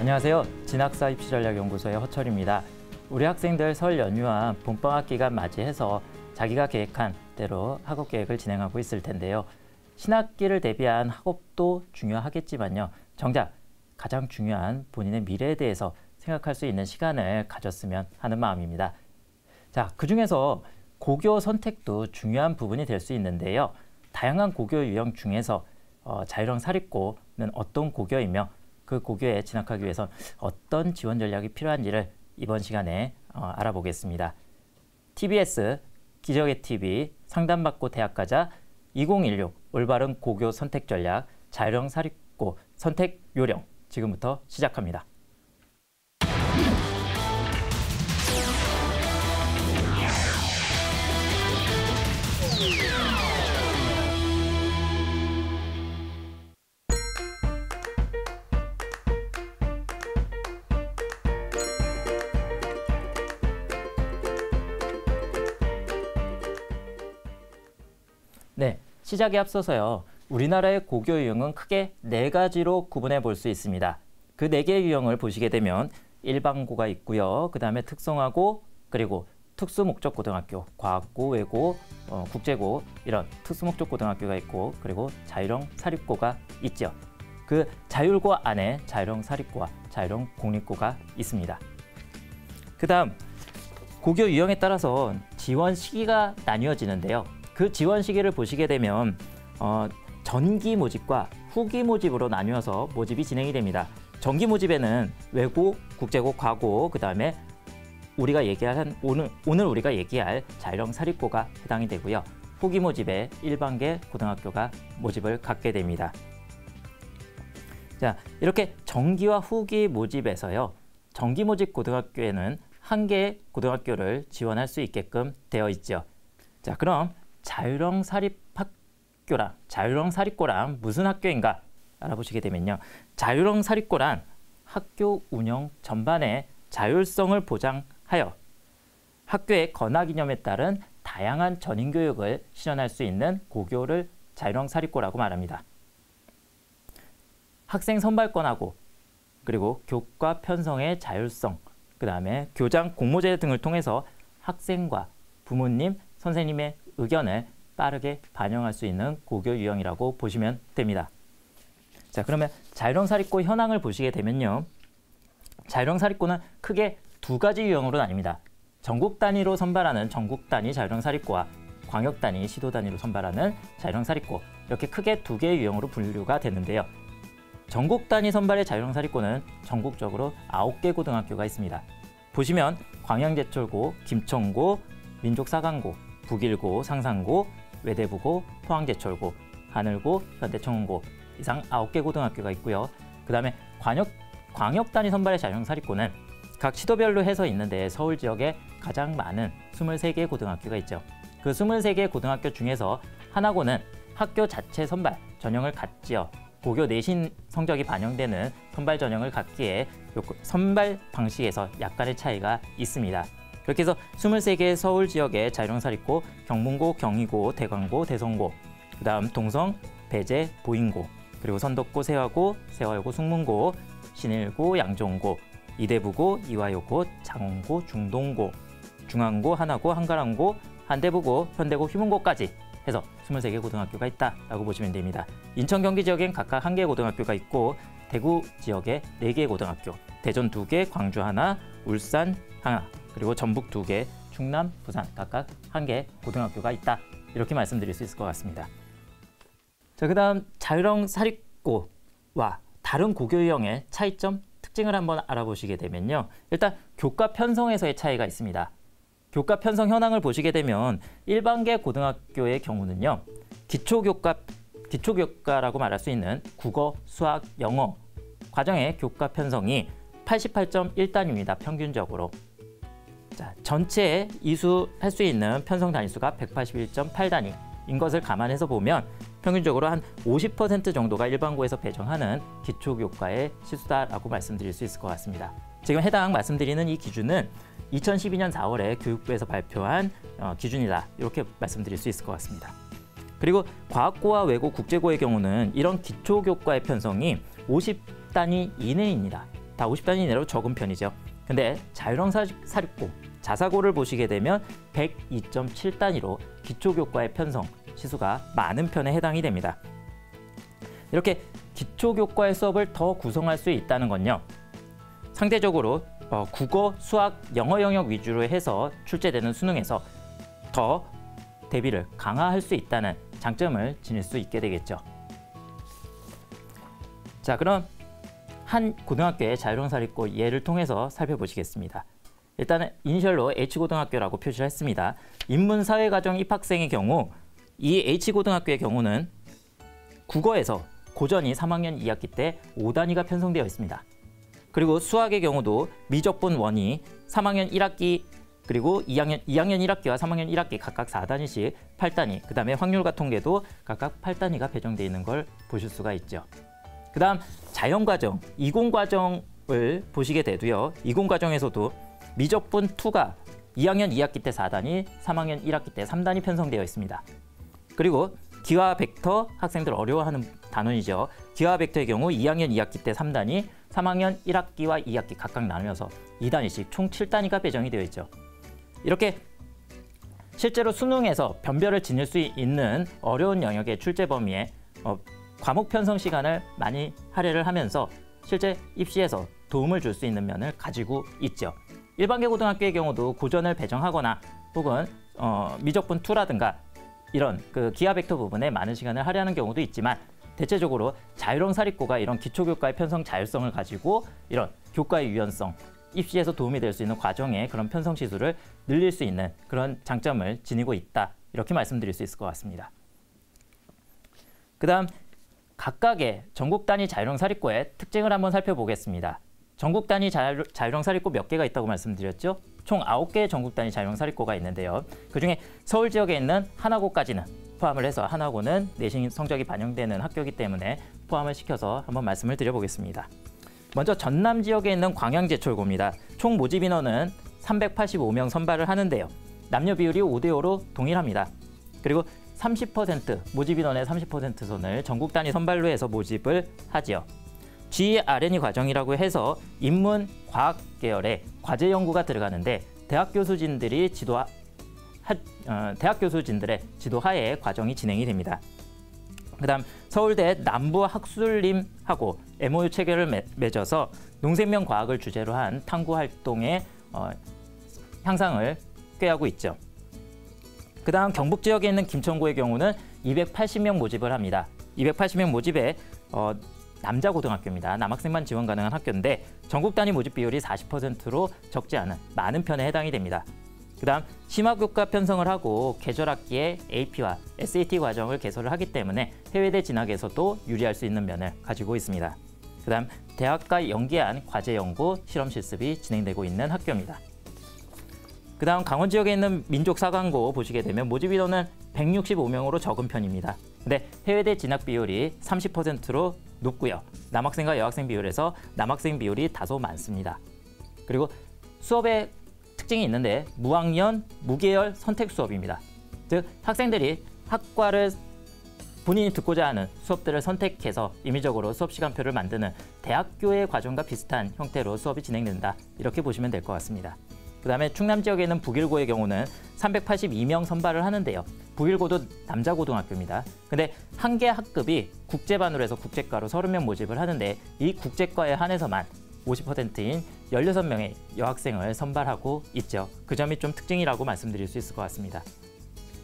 안녕하세요. 진학사 입시전략연구소의 허철입니다. 우리 학생들 설 연휴와 봄방학 기간 맞이해서 자기가 계획한 대로 학업 계획을 진행하고 있을 텐데요. 신학기를 대비한 학업도 중요하겠지만요. 정작 가장 중요한 본인의 미래에 대해서 생각할 수 있는 시간을 가졌으면 하는 마음입니다. 자, 그중에서 고교 선택도 중요한 부분이 될 수 있는데요. 다양한 고교 유형 중에서 자율형 사립고는 어떤 고교이며 그 고교에 진학하기 위해서 어떤 지원 전략이 필요한지를 이번 시간에 알아보겠습니다. TBS 기적의 TV 상담받고 대학 가자 2016 올바른 고교 선택 전략 자율형 사립고 선택 요령 지금부터 시작합니다. 네, 시작에 앞서서요. 우리나라의 고교 유형은 크게 4가지로 구분해 볼 수 있습니다. 그 4개의 유형을 보시게 되면 일반고가 있고요. 그 다음에 특성화고, 그리고 특수목적고등학교, 과학고, 외고, 국제고 이런 특수목적고등학교가 있고, 그리고 자율형 사립고가 있죠. 그 자율고 안에 자율형 사립고와 자율형 공립고가 있습니다. 그 다음 고교 유형에 따라서 지원 시기가 나뉘어지는데요. 그 지원 시기를 보시게 되면 전기 모집과 후기 모집으로 나뉘어서 모집이 진행이 됩니다. 전기 모집에는 외고, 국제고, 과고, 그 다음에 우리가 얘기할 오늘 우리가 얘기할 자율형 사립고가 해당이 되고요. 후기 모집에 일반계 고등학교가 모집을 갖게 됩니다. 자, 이렇게 전기와 후기 모집에서요. 전기 모집 고등학교에는 1개의 고등학교를 지원할 수 있게끔 되어 있죠. 자, 그럼 자율형 사립고랑 무슨 학교인가 알아보시게 되면요. 자율형 사립고란 학교 운영 전반의 자율성을 보장하여 학교의 건학 이념에 따른 다양한 전인교육을 실현할 수 있는 고교를 자율형 사립고라고 말합니다. 학생 선발권하고 그리고 교과 편성의 자율성, 그 다음에 교장 공모제 등을 통해서 학생과 부모님, 선생님의 의견을 빠르게 반영할 수 있는 고교 유형이라고 보시면 됩니다. 자, 그러면 자율형 사립고 현황을 보시게 되면요. 자율형 사립고는 크게 2가지 유형으로 나뉩니다. 전국 단위로 선발하는 전국 단위 자율형 사립고와 광역 단위, 시도 단위로 선발하는 자율형 사립고 이렇게 크게 2개의 유형으로 분류가 되는데요. 전국 단위 선발의 자율형 사립고는 전국적으로 9개 고등학교가 있습니다. 보시면 광양제철고, 김천고, 민족사관고, 북일고, 상산고, 외대부고, 포항제철고, 하늘고, 현대청운고 이상 9개 고등학교가 있고요. 그 다음에 광역 단위 선발의 자율형 사립고는 각 시도별로 해서 있는데 서울 지역에 가장 많은 23개 고등학교가 있죠. 그 23개 고등학교 중에서 하나고는 학교 자체 선발 전형을 갖지요. 고교 내신 성적이 반영되는 선발 전형을 갖기에 선발 방식에서 약간의 차이가 있습니다. 그렇게 해서 23개의 서울 지역의 자율형 사립고, 경문고, 경희고, 대광고, 대성고, 그 다음 동성, 배재, 보인고, 그리고 선덕고, 세화고, 세화여고, 숭문고, 신일고, 양정고, 이대부고, 이화여고, 장원고, 중동고, 중앙고, 하나고, 한가람고, 한대부고, 현대고, 휴문고까지 해서 23개 고등학교가 있다라고 보시면 됩니다. 인천, 경기 지역엔 각각 1개의 고등학교가 있고 대구 지역에 4개의 고등학교, 대전 2개, 광주 하나, 울산 하나, 그리고 전북 2개, 충남, 부산 각각 1개 고등학교가 있다. 이렇게 말씀드릴 수 있을 것 같습니다. 자, 그 다음 자율형 사립고와 다른 고교 유형의 차이점, 특징을 한번 알아보시게 되면요. 일단 교과 편성에서의 차이가 있습니다. 교과 편성 현황을 보시게 되면 일반계 고등학교의 경우는요. 기초교과라고 말할 수 있는 국어, 수학, 영어 과정의 교과 편성이 88.1단위입니다. 평균적으로. 자, 전체 이수할 수 있는 편성 단위수가 181.8단위인 것을 감안해서 보면 평균적으로 한 50% 정도가 일반고에서 배정하는 기초교과의 시수다라고 말씀드릴 수 있을 것 같습니다. 지금 해당 말씀드리는 이 기준은 2012년 4월에 교육부에서 발표한 기준이다. 이렇게 말씀드릴 수 있을 것 같습니다. 그리고 과학고와 외고, 국제고의 경우는 이런 기초교과의 편성이 50단위 이내입니다. 다 50단위 이내로 적은 편이죠. 근데 자율형 사립고, 자사고를 보시게 되면 102.7단위로 기초교과의 편성 시수가 많은 편에 해당이 됩니다. 이렇게 기초교과의 수업을 더 구성할 수 있다는 건요, 상대적으로 국어, 수학, 영어 영역 위주로 해서 출제되는 수능에서 더 대비를 강화할 수 있다는 장점을 지닐 수 있게 되겠죠. 자, 그럼 한 고등학교의 자율형 사립고 예를 통해서 살펴보시겠습니다. 일단은 이니셜로 H고등학교라고 표시를 했습니다. 인문사회과정 입학생의 경우 이 H고등학교의 경우는 국어에서 고전이 3학년 2학기 때 5단위가 편성되어 있습니다. 그리고 수학의 경우도 미적분 원이 3학년 1학기 그리고 2학년 1학기와 3학년 1학기 각각 4단위씩 8단위, 그 다음에 확률과 통계도 각각 8단위가 배정되어 있는 걸 보실 수가 있죠. 그 다음 자연과정, 이공과정을 보시게 되도요, 이공과정에서도 미적분 2가 2학년 2학기 때 4단위, 3학년 1학기 때 3단위 편성되어 있습니다. 그리고 기하 벡터, 학생들 어려워하는 단원이죠. 기하 벡터의 경우 2학년 2학기 때 3단위, 3학년 1학기와 2학기 각각 나누어서 2단위씩 총 7단위가 배정이 되어 있죠. 이렇게 실제로 수능에서 변별을 지닐 수 있는 어려운 영역의 출제 범위에 과목 편성 시간을 많이 할애를 하면서 실제 입시에서 도움을 줄 수 있는 면을 가지고 있죠. 일반계 고등학교의 경우도 고전을 배정하거나 혹은 미적분 2라든가 이런 그 기하 벡터 부분에 많은 시간을 할애하는 경우도 있지만, 대체적으로 자율형 사립고가 이런 기초교과의 편성 자율성을 가지고 이런 교과의 유연성, 입시에서 도움이 될 수 있는 과정의 그런 편성 시수를 늘릴 수 있는 그런 장점을 지니고 있다, 이렇게 말씀드릴 수 있을 것 같습니다. 그 다음 각각의 전국 단위 자율형 사립고의 특징을 한번 살펴보겠습니다. 전국 단위 자율형 사립고 몇 개가 있다고 말씀드렸죠? 총 9개의 전국 단위 자율형 사립고가 있는데요. 그중에 서울 지역에 있는 하나고까지는 포함을 해서, 하나고는 내신 성적이 반영되는 학교이기 때문에 포함을 시켜서 한번 말씀을 드려보겠습니다. 먼저 전남 지역에 있는 광양제철고입니다. 총 모집 인원은 385명 선발을 하는데요. 남녀 비율이 5대5로 동일합니다. 그리고 30% 모집 인원의 30% 선을 전국 단위 선발로 해서 모집을 하지요. GRNE 과정이라고 해서 인문, 과학 계열의 과제 연구가 들어가는데 대학 교수진들의 지도하에 과정이 진행이 됩니다. 그다음 서울대 남부학술림하고 MOU 체결을 맺어서 농생명 과학을 주제로 한 탐구 활동의 향상을 꾀하고 있죠. 그다음 경북 지역에 있는 김천고의 경우는 280명 모집을 합니다. 280명 모집에 남자 고등학교입니다. 남학생만 지원 가능한 학교인데 전국 단위 모집 비율이 40%로 적지 않은 많은 편에 해당이 됩니다. 그다음 심화교과 편성을 하고 계절 학기에 AP와 SAT 과정을 개설을 하기 때문에 해외대 진학에서도 유리할 수 있는 면을 가지고 있습니다. 그다음 대학과 연계한 과제 연구, 실험 실습이 진행되고 있는 학교입니다. 그다음 강원 지역에 있는 민족사관고 보시게 되면 모집 인원은 165명으로 적은 편입니다. 근데 해외대 진학 비율이 30%로 높고요. 남학생과 여학생 비율에서 남학생 비율이 다소 많습니다. 그리고 수업의 특징이 있는데 무학년, 무계열 선택 수업입니다. 즉 학생들이 학과를 본인이 듣고자 하는 수업들을 선택해서 임의적으로 수업 시간표를 만드는 대학교의 과정과 비슷한 형태로 수업이 진행된다, 이렇게 보시면 될 것 같습니다. 그 다음에 충남 지역에 있는 북일고의 경우는 382명 선발을 하는데요. 북일고도 남자 고등학교입니다. 근데 한 개 학급이 국제반으로 해서 국제과로 30명 모집을 하는데 이 국제과에 한해서만 50%인 16명의 여학생을 선발하고 있죠. 그 점이 좀 특징이라고 말씀드릴 수 있을 것 같습니다.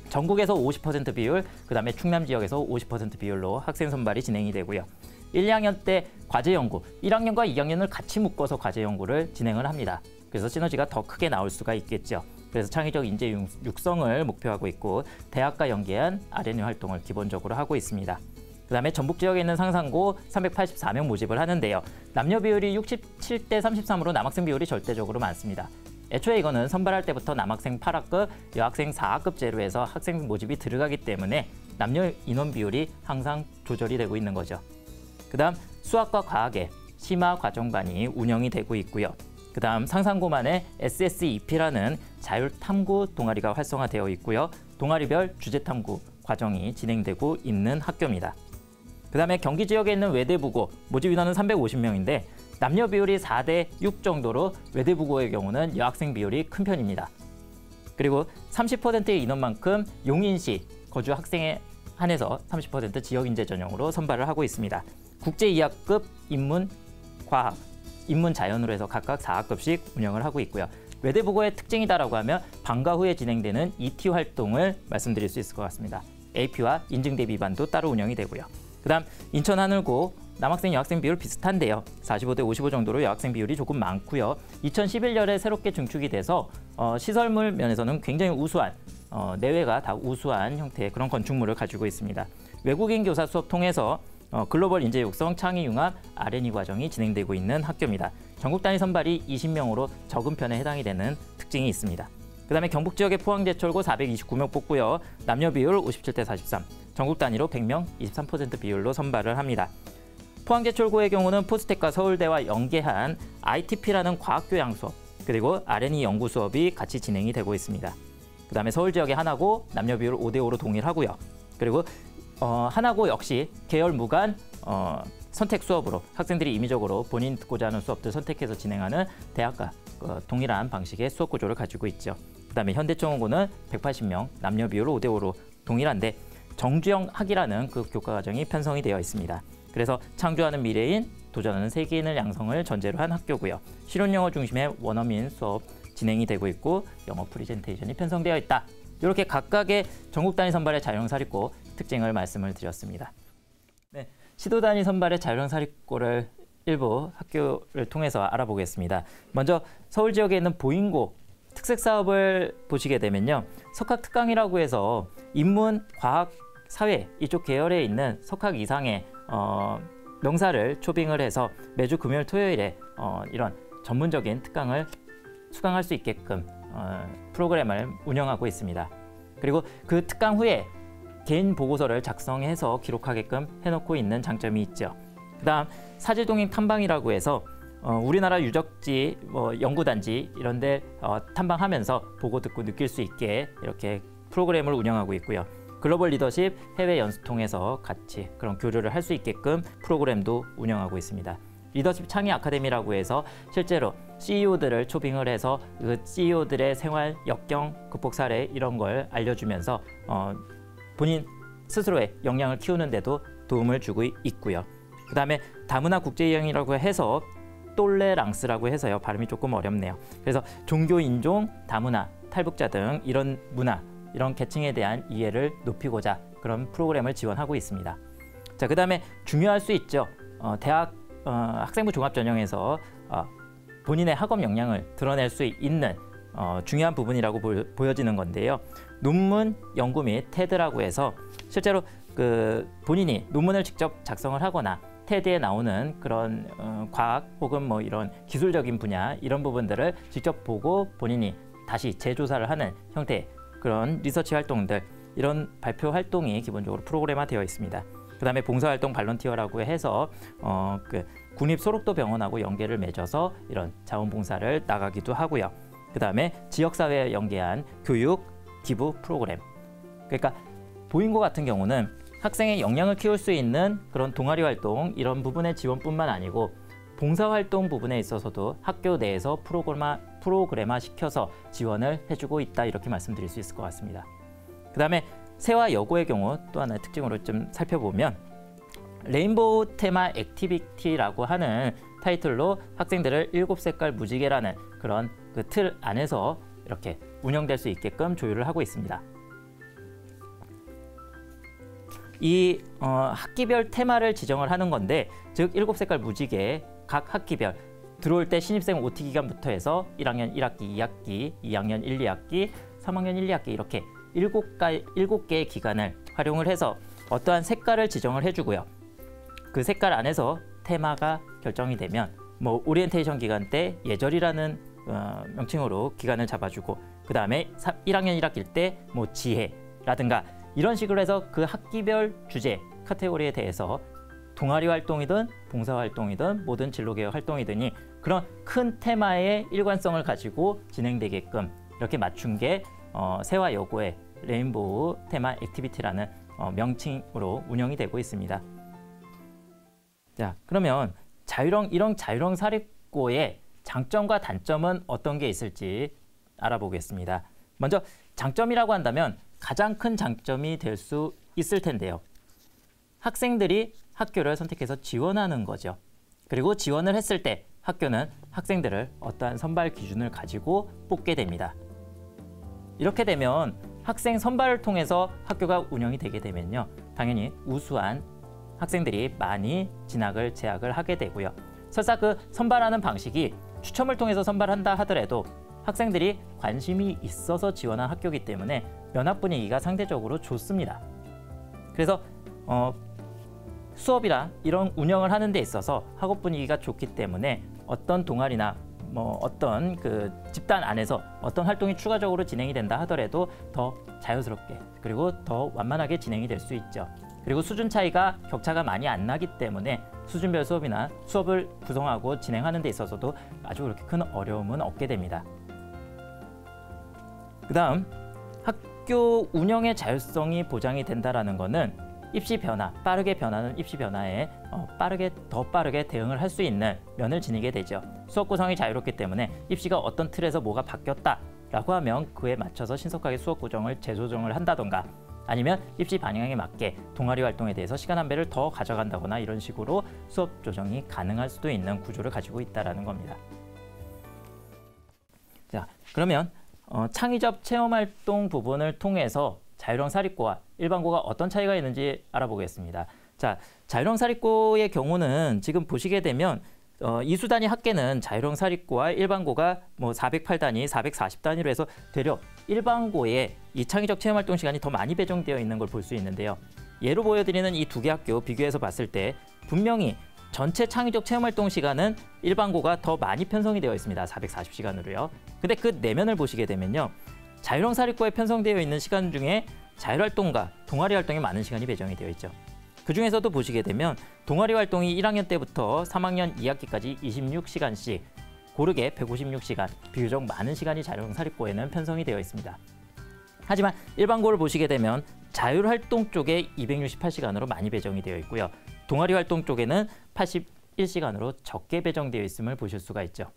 전국에서 50% 비율, 그 다음에 충남 지역에서 50% 비율로 학생 선발이 진행이 되고요. 1, 2학년 때 과제 연구, 1학년과 2학년을 같이 묶어서 과제 연구를 진행을 합니다. 그래서 시너지가 더 크게 나올 수가 있겠죠. 그래서 창의적 인재 육성을 목표하고 있고 대학과 연계한 R&D 활동을 기본적으로 하고 있습니다. 그 다음에 전북 지역에 있는 상산고 384명 모집을 하는데요. 남녀 비율이 67대 33으로 남학생 비율이 절대적으로 많습니다. 애초에 이거는 선발할 때부터 남학생 8학급, 여학생 4학급제로 해서 학생 모집이 들어가기 때문에 남녀 인원 비율이 항상 조절이 되고 있는 거죠. 그 다음 수학과 과학의 심화 과정반이 운영이 되고 있고요. 그 다음 상산고만의 SSEP라는 자율탐구 동아리가 활성화되어 있고요. 동아리별 주제탐구 과정이 진행되고 있는 학교입니다. 그 다음에 경기 지역에 있는 외대부고 모집 인원은 350명인데 남녀 비율이 4대 6 정도로 외대부고의 경우는 여학생 비율이 큰 편입니다. 그리고 30%의 인원만큼 용인시 거주 학생에 한해서 30% 지역인재 전형으로 선발을 하고 있습니다. 국제 2학급 인문, 과학, 인문, 자연으로 해서 각각 4학급씩 운영을 하고 있고요. 외대부고의 특징이다라고 하면 방과 후에 진행되는 ET 활동을 말씀드릴 수 있을 것 같습니다. AP와 인증대비반도 따로 운영이 되고요. 그다음 인천 하늘고 남학생 여학생 비율 비슷한데요. 45대 55 정도로 여학생 비율이 조금 많고요. 2011년에 새롭게 증축이 돼서 시설물 면에서는 굉장히 우수한 내외가 다 우수한 형태의 그런 건축물을 가지고 있습니다. 외국인 교사 수업 통해서 글로벌 인재 육성 창의 융합 R&E 과정이 진행되고 있는 학교입니다. 전국 단위 선발이 20명으로 적은 편에 해당이 되는 특징이 있습니다. 그다음에 경북 지역의 포항제철고 429명 뽑고요. 남녀 비율 57대 43, 전국 단위로 100명 23% 비율로 선발을 합니다. 포항제철고의 경우는 포스텍과 서울대와 연계한 ITP라는 과학교양 수업, 그리고 R&E 연구 수업이 같이 진행이 되고 있습니다. 그다음에 서울 지역의 하나고 남녀 비율 5대 5로 동일하고요. 그리고 하나고 역시 계열 무관 선택 수업으로 학생들이 임의적으로 본인 듣고자 하는 수업들 선택해서 진행하는 대학과 동일한 방식의 수업 구조를 가지고 있죠. 그다음에 현대청원고는 180명, 남녀 비율 5대 5로 동일한데 정주영 학이라는 그 교과 과정이 편성이 되어 있습니다. 그래서 창조하는 미래인, 도전하는 세계인을 양성을 전제로 한 학교고요. 실용 영어 중심의 원어민 수업 진행이 되고 있고 영어 프리젠테이션이 편성되어 있다. 이렇게 각각의 전국 단위 선발의 자율형 사립고 특징을 말씀을 드렸습니다. 네, 시도 단위 선발의 자율형 사립고를 일부 학교를 통해서 알아보겠습니다. 먼저 서울 지역에 있는 보인고 특색 사업을 보시게 되면요. 석학 특강이라고 해서 인문, 과학, 사회 이쪽 계열에 있는 석학 이상의 명사를 초빙을 해서 매주 금요일, 토요일에 이런 전문적인 특강을 수강할 수 있게끔 프로그램을 운영하고 있습니다. 그리고 그 특강 후에 개인 보고서를 작성해서 기록하게끔 해놓고 있는 장점이 있죠. 그다음 사질동행 탐방이라고 해서 우리나라 유적지, 연구단지 이런 데 탐방하면서 보고 듣고 느낄 수 있게 이렇게 프로그램을 운영하고 있고요. 글로벌 리더십 해외 연수 통해서 같이 그런 교류를 할 수 있게끔 프로그램도 운영하고 있습니다. 리더십 창의 아카데미라고 해서 실제로 CEO들을 초빙을 해서 그 CEO들의 생활, 역경, 극복 사례 이런 걸 알려주면서 본인 스스로의 역량을 키우는 데도 도움을 주고 있고요. 그 다음에 다문화 국제이행이라고 해서 똘레랑스라고 해서요. 발음이 조금 어렵네요. 그래서 종교, 인종, 다문화, 탈북자 등 이런 문화, 이런 계층에 대한 이해를 높이고자 그런 프로그램을 지원하고 있습니다. 자, 그 다음에 중요할 수 있죠. 대학 학생부 종합전형에서 본인의 학업 역량을 드러낼 수 있는 중요한 부분이라고 보여지는 건데요. 논문 연구 및 테드라고 해서 실제로 본인이 논문을 직접 작성을 하거나 테드에 나오는 그런 과학 혹은 뭐 이런 기술적인 분야 이런 부분들을 직접 보고 본인이 다시 재조사를 하는 형태의 그런 리서치 활동들, 이런 발표 활동이 기본적으로 프로그램화되어 있습니다. 그 다음에 봉사활동 발런티어라고 해서 국립소록도 병원하고 연계를 맺어서 이런 자원봉사를 나가기도 하고요. 그 다음에 지역사회에 연계한 교육, 기부 프로그램. 그러니까 보인고 같은 경우는 학생의 역량을 키울 수 있는 그런 동아리 활동 이런 부분의 지원뿐만 아니고 봉사활동 부분에 있어서도 학교 내에서 프로그램화 시켜서 지원을 해주고 있다 이렇게 말씀드릴 수 있을 것 같습니다. 그 다음에 세와 여고의 경우 또 하나의 특징으로 좀 살펴보면 레인보우 테마 액티비티라고 하는 타이틀로 학생들을 7색깔 무지개라는 그런 그 틀 안에서 이렇게 운영될 수 있게끔 조율을 하고 있습니다. 이 학기별 테마를 지정을 하는 건데 즉 7색깔 무지개 각 학기별 들어올 때 신입생 OT 기간부터 해서 1학년 1학기, 2학기, 2학년 1, 2학기, 3학년 1, 2학기 이렇게 7개의 기간을 활용을 해서 어떠한 색깔을 지정을 해주고요. 그 색깔 안에서 테마가 결정이 되면 뭐 오리엔테이션 기간 때 예절이라는 명칭으로 기간을 잡아주고 그 다음에 1학년 1학기일 때 뭐 지혜라든가 이런 식으로 해서 그 학기별 주제 카테고리에 대해서 동아리 활동이든 봉사활동이든 모든 진로개혁 활동이든이 그런 큰 테마의 일관성을 가지고 진행되게끔 이렇게 맞춘 게 세와 여고의 레인보우 테마 액티비티라는 명칭으로 운영이 되고 있습니다. 자, 그러면 이런 자율형 사립고의 장점과 단점은 어떤 게 있을지 알아보겠습니다. 먼저 장점이라고 한다면 가장 큰 장점이 될 수 있을 텐데요. 학생들이 학교를 선택해서 지원하는 거죠. 그리고 지원을 했을 때 학교는 학생들을 어떠한 선발 기준을 가지고 뽑게 됩니다. 이렇게 되면 학생 선발을 통해서 학교가 운영이 되게 되면요. 당연히 우수한 학생들이 많이 진학을 재학을 하게 되고요. 설사 그 선발하는 방식이 추첨을 통해서 선발한다 하더라도 학생들이 관심이 있어서 지원한 학교이기 때문에 면학 분위기가 상대적으로 좋습니다. 그래서 수업이나 이런 운영을 하는 데 있어서 학업 분위기가 좋기 때문에 어떤 동아리나 어떤 그 집단 안에서 어떤 활동이 추가적으로 진행이 된다 하더라도 더 자연스럽게 그리고 더 완만하게 진행이 될 수 있죠. 그리고 수준 차이가 격차가 많이 안 나기 때문에 수준별 수업이나 수업을 구성하고 진행하는 데 있어서도 아주 그렇게 큰 어려움은 없게 됩니다. 그다음 학교 운영의 자율성이 보장이 된다라는 것은 입시 변화, 빠르게 변하는 입시 변화에 더 빠르게 대응을 할 수 있는 면을 지니게 되죠. 수업 구성이 자유롭기 때문에 입시가 어떤 틀에서 뭐가 바뀌었다라고 하면 그에 맞춰서 신속하게 수업 구성을 재조정을 한다던가 아니면 입시 방향에 맞게 동아리 활동에 대해서 시간 한 배를 더 가져간다거나 이런 식으로 수업 조정이 가능할 수도 있는 구조를 가지고 있다는 겁니다. 자, 그러면 창의적 체험활동 부분을 통해서 자율형 사립고와 일반고가 어떤 차이가 있는지 알아보겠습니다. 자, 자율형 사립고의 경우는 지금 보시게 되면 이수단위 학계는 자율형 사립고와 일반고가 408단위, 440단위로 해서 되려 일반고에 이 창의적 체험활동 시간이 더 많이 배정되어 있는 걸 볼 수 있는데요. 예로 보여드리는 이 두 개 학교 비교해서 봤을 때 분명히 전체 창의적 체험활동 시간은 일반고가 더 많이 편성이 되어 있습니다. 440시간으로요. 근데 그 내면을 보시게 되면요. 자율형 사립고에 편성되어 있는 시간 중에 자율활동과 동아리 활동에 많은 시간이 배정이 되어 있죠. 그 중에서도 보시게 되면 동아리 활동이 1학년 때부터 3학년 2학기까지 26시간씩 고르게 156시간, 비교적 많은 시간이 자율형 사립고에는 편성이 되어 있습니다. 하지만 일반고를 보시게 되면 자율활동 쪽에 268시간으로 많이 배정이 되어 있고요. 동아리 활동 쪽에는 81시간으로 적게 배정되어 있음을 보실 수가 있죠.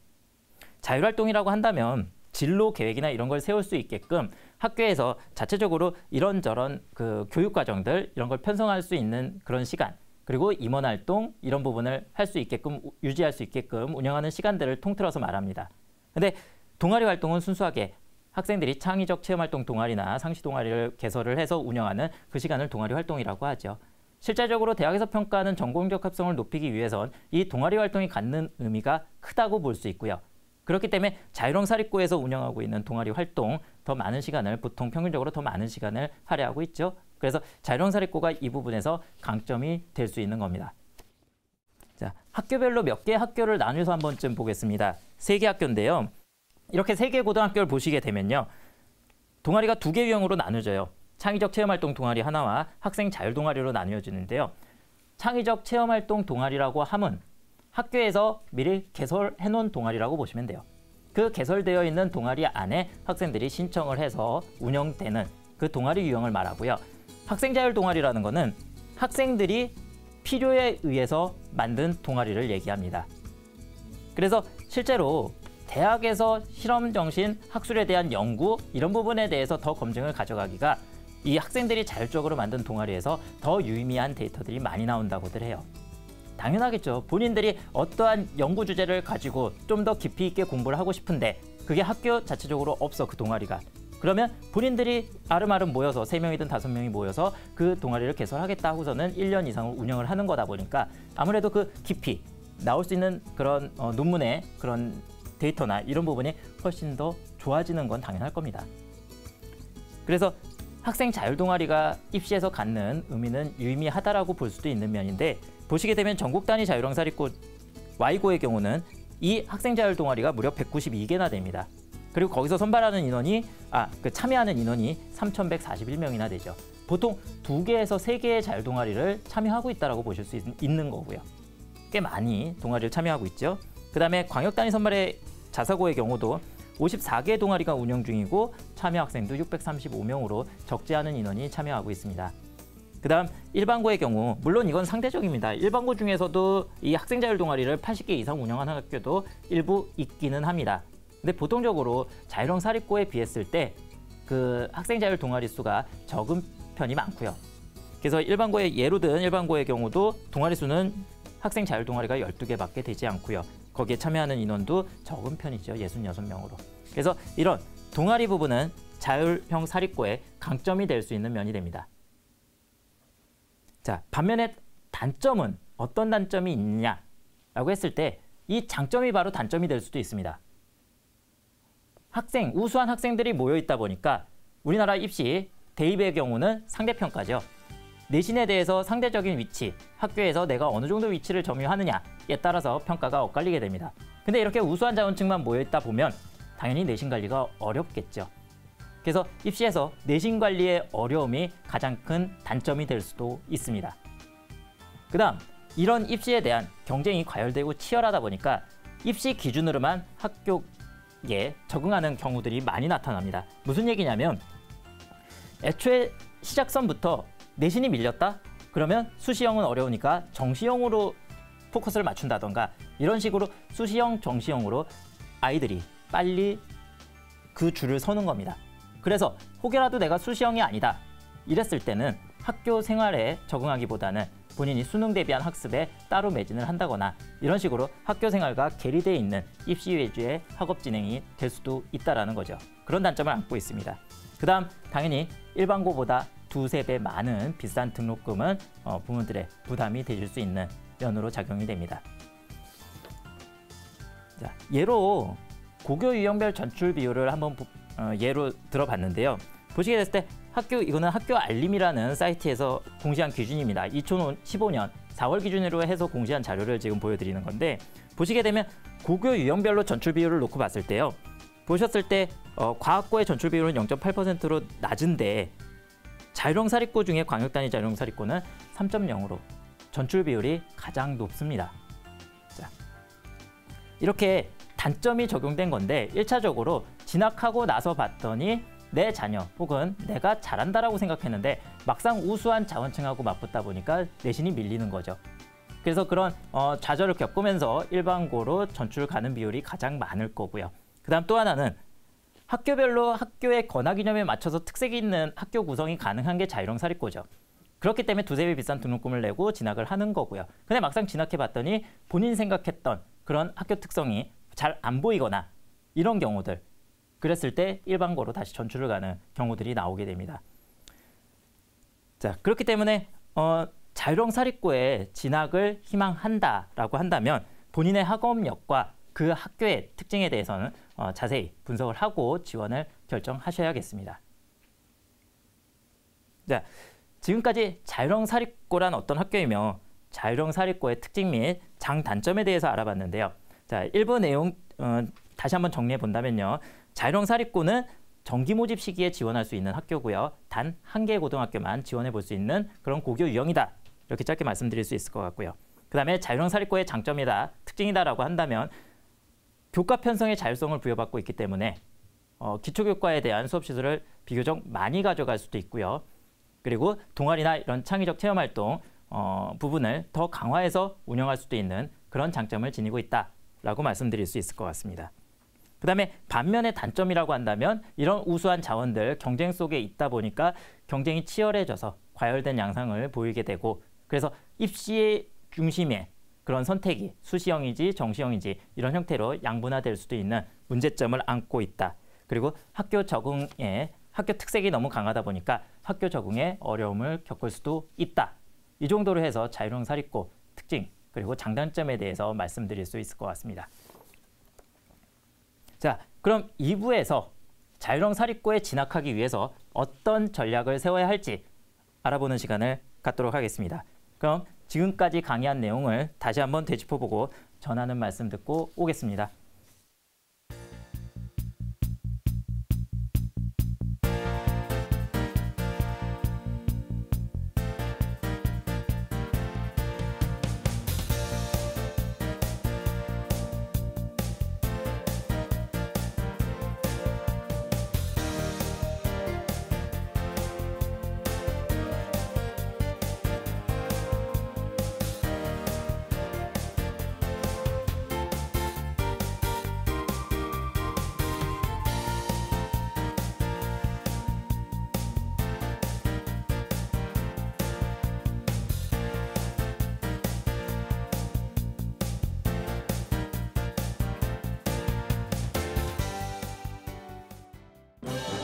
자율활동이라고 한다면 진로 계획이나 이런 걸 세울 수 있게끔 학교에서 자체적으로 이런저런 그 교육 과정들 이런 걸 편성할 수 있는 그런 시간 그리고 임원 활동 이런 부분을 할 수 있게끔 유지할 수 있게끔 운영하는 시간들을 통틀어서 말합니다. 근데 동아리 활동은 순수하게 학생들이 창의적 체험활동 동아리나 상시 동아리를 개설을 해서 운영하는 그 시간을 동아리 활동이라고 하죠. 실제적으로 대학에서 평가하는 전공적 합성을 높이기 위해선 이 동아리 활동이 갖는 의미가 크다고 볼 수 있고요. 그렇기 때문에 자율형 사립고에서 운영하고 있는 동아리 활동 더 많은 시간을 보통 평균적으로 더 많은 시간을 할애하고 있죠. 그래서 자율형 사립고가 이 부분에서 강점이 될 수 있는 겁니다. 자, 학교별로 몇 개 학교를 나눠서 한 번쯤 보겠습니다. 3개 학교인데요. 이렇게 3개 고등학교를 보시게 되면요. 동아리가 2개 유형으로 나눠져요. 창의적 체험활동 동아리 하나와 학생 자율동아리로 나뉘어지는데요. 창의적 체험활동 동아리라고 함은 학교에서 미리 개설해 놓은 동아리라고 보시면 돼요. 그 개설되어 있는 동아리 안에 학생들이 신청을 해서 운영되는 그 동아리 유형을 말하고요. 학생 자율 동아리라는 것은 학생들이 필요에 의해서 만든 동아리를 얘기합니다. 그래서 실제로 대학에서 실험 정신, 학술에 대한 연구 이런 부분에 대해서 더 검증을 가져가기가 이 학생들이 자율적으로 만든 동아리에서 더 유의미한 데이터들이 많이 나온다고들 해요. 당연하겠죠. 본인들이 어떠한 연구 주제를 가지고 좀 더 깊이 있게 공부를 하고 싶은데 그게 학교 자체적으로 없어, 그 동아리가. 그러면 본인들이 아름아름 모여서 3명이든 5명이 모여서 그 동아리를 개설하겠다 하고서는 1년 이상을 운영을 하는 거다 보니까 아무래도 그 깊이 나올 수 있는 그런 논문의 그런 데이터나 이런 부분이 훨씬 더 좋아지는 건 당연할 겁니다. 그래서 학생 자율동아리가 입시에서 갖는 의미는 유의미하다라고 볼 수도 있는 면인데 보시게 되면 전국 단위 자율형 사립고 Y고의 경우는 이 학생 자율동아리가 무려 192개나 됩니다. 그리고 거기서 선발하는 인원이 참여하는 인원이 3,141명이나 되죠. 보통 2개에서 3개의 자율동아리를 참여하고 있다고 보실 수 있는 거고요. 꽤 많이 동아리를 참여하고 있죠. 그 다음에 광역 단위 선발의 자사고의 경우도 54개 동아리가 운영 중이고 참여 학생도 635명으로 적지 않은 인원이 참여하고 있습니다. 그다음 일반고의 경우, 물론 이건 상대적입니다. 일반고 중에서도 이 학생자율 동아리를 80개 이상 운영하는 학교도 일부 있기는 합니다. 근데 보통적으로 자율형 사립고에 비했을 때 그 학생자율 동아리 수가 적은 편이 많고요. 그래서 일반고의 예로 든 일반고의 경우도 동아리 수는 학생 자율 동아리가 12개밖에 되지 않고요. 거기에 참여하는 인원도 적은 편이죠. 66명으로. 그래서 이런 동아리 부분은 자율형 사립고의 강점이 될 수 있는 면이 됩니다. 자, 반면에 단점은 어떤 단점이 있느냐라고 했을 때 이 장점이 바로 단점이 될 수도 있습니다. 우수한 학생들이 모여 있다 보니까 우리나라 입시, 대입의 경우는 상대평가죠. 내신에 대해서 상대적인 위치, 학교에서 내가 어느 정도 위치를 점유하느냐에 따라서 평가가 엇갈리게 됩니다. 근데 이렇게 우수한 자원층만 모여 있다 보면 당연히 내신 관리가 어렵겠죠. 그래서 입시에서 내신 관리의 어려움이 가장 큰 단점이 될 수도 있습니다. 그다음, 이런 입시에 대한 경쟁이 과열되고 치열하다 보니까 입시 기준으로만 학교에 적응하는 경우들이 많이 나타납니다. 무슨 얘기냐면 애초에 시작선부터 내신이 밀렸다? 그러면 수시형은 어려우니까 정시형으로 포커스를 맞춘다던가 이런 식으로 수시형, 정시형으로 아이들이 빨리 그 줄을 서는 겁니다. 그래서 혹여라도 내가 수시형이 아니다 이랬을 때는 학교 생활에 적응하기보다는 본인이 수능 대비한 학습에 따로 매진을 한다거나 이런 식으로 학교 생활과 괴리되어 있는 입시 위주의 학업 진행이 될 수도 있다는 거죠. 그런 단점을 안고 있습니다. 그 다음 당연히 일반고보다 2~3배 많은 비싼 등록금은 부모들의 부담이 되실 수 있는 면으로 작용이 됩니다. 자, 예로 고교 유형별 전출 비율을 한번 예로 들어봤는데요. 보시게 됐을 때 이거는 학교 알림이라는 사이트에서 공시한 기준입니다. 2015년 4월 기준으로 해서 공시한 자료를 지금 보여드리는 건데, 보시게 되면 고교 유형별로 전출 비율을 놓고 봤을 때요. 보셨을 때 과학고의 전출 비율은 0.8%로 낮은데 자율형 사립고 중에 광역단위 자율형 사립고는 3.0으로 전출 비율이 가장 높습니다. 자, 이렇게 단점이 적용된 건데 1차적으로 진학하고 나서 봤더니 내 자녀 혹은 내가 잘한다라고 생각했는데 막상 우수한 자원층하고 맞붙다 보니까 내신이 밀리는 거죠. 그래서 그런 좌절을 겪으면서 일반고로 전출 가는 비율이 가장 많을 거고요. 그 다음 또 하나는 학교별로 학교의 권학 이념에 맞춰서 특색이 있는 학교 구성이 가능한 게 자율형 사립고죠. 그렇기 때문에 2~3배 비싼 등록금을 내고 진학을 하는 거고요. 근데 막상 진학해봤더니 본인이 생각했던 그런 학교 특성이 잘 안 보이거나 이런 경우들, 그랬을 때 일반고로 다시 전출을 가는 경우들이 나오게 됩니다. 자, 그렇기 때문에 자율형 사립고에 진학을 희망한다라고 한다면 본인의 학업력과 그 학교의 특징에 대해서는 자세히 분석을 하고 지원을 결정하셔야겠습니다. 자, 지금까지 자율형 사립고란 어떤 학교이며 자율형 사립고의 특징 및 장단점에 대해서 알아봤는데요. 자, 일부 내용 다시 한번 정리해 본다면요. 자율형 사립고는 정기 모집 시기에 지원할 수 있는 학교고요. 단 한 개의 고등학교만 지원해 볼 수 있는 그런 고교 유형이다. 이렇게 짧게 말씀드릴 수 있을 것 같고요. 그 다음에 자율형 사립고의 장점이다, 특징이다라고 한다면 교과 편성의 자율성을 부여받고 있기 때문에 기초교과에 대한 수업 시설을 비교적 많이 가져갈 수도 있고요. 그리고 동아리나 이런 창의적 체험활동 부분을 더 강화해서 운영할 수도 있는 그런 장점을 지니고 있다라고 말씀드릴 수 있을 것 같습니다. 그 다음에 반면에 단점이라고 한다면 이런 우수한 자원들 경쟁 속에 있다 보니까 경쟁이 치열해져서 과열된 양상을 보이게 되고, 그래서 입시의 중심에 그런 선택이 수시형인지 정시형인지 이런 형태로 양분화될 수도 있는 문제점을 안고 있다. 그리고 학교 적응에 학교 특색이 너무 강하다 보니까 학교 적응에 어려움을 겪을 수도 있다. 이 정도로 해서 자율형 사립고 특징 그리고 장단점에 대해서 말씀드릴 수 있을 것 같습니다. 자, 그럼 2부에서 자율형 사립고에 진학하기 위해서 어떤 전략을 세워야 할지 알아보는 시간을 갖도록 하겠습니다. 그럼 지금까지 강의한 내용을 다시 한번 되짚어보고 전하는 말씀 듣고 오겠습니다.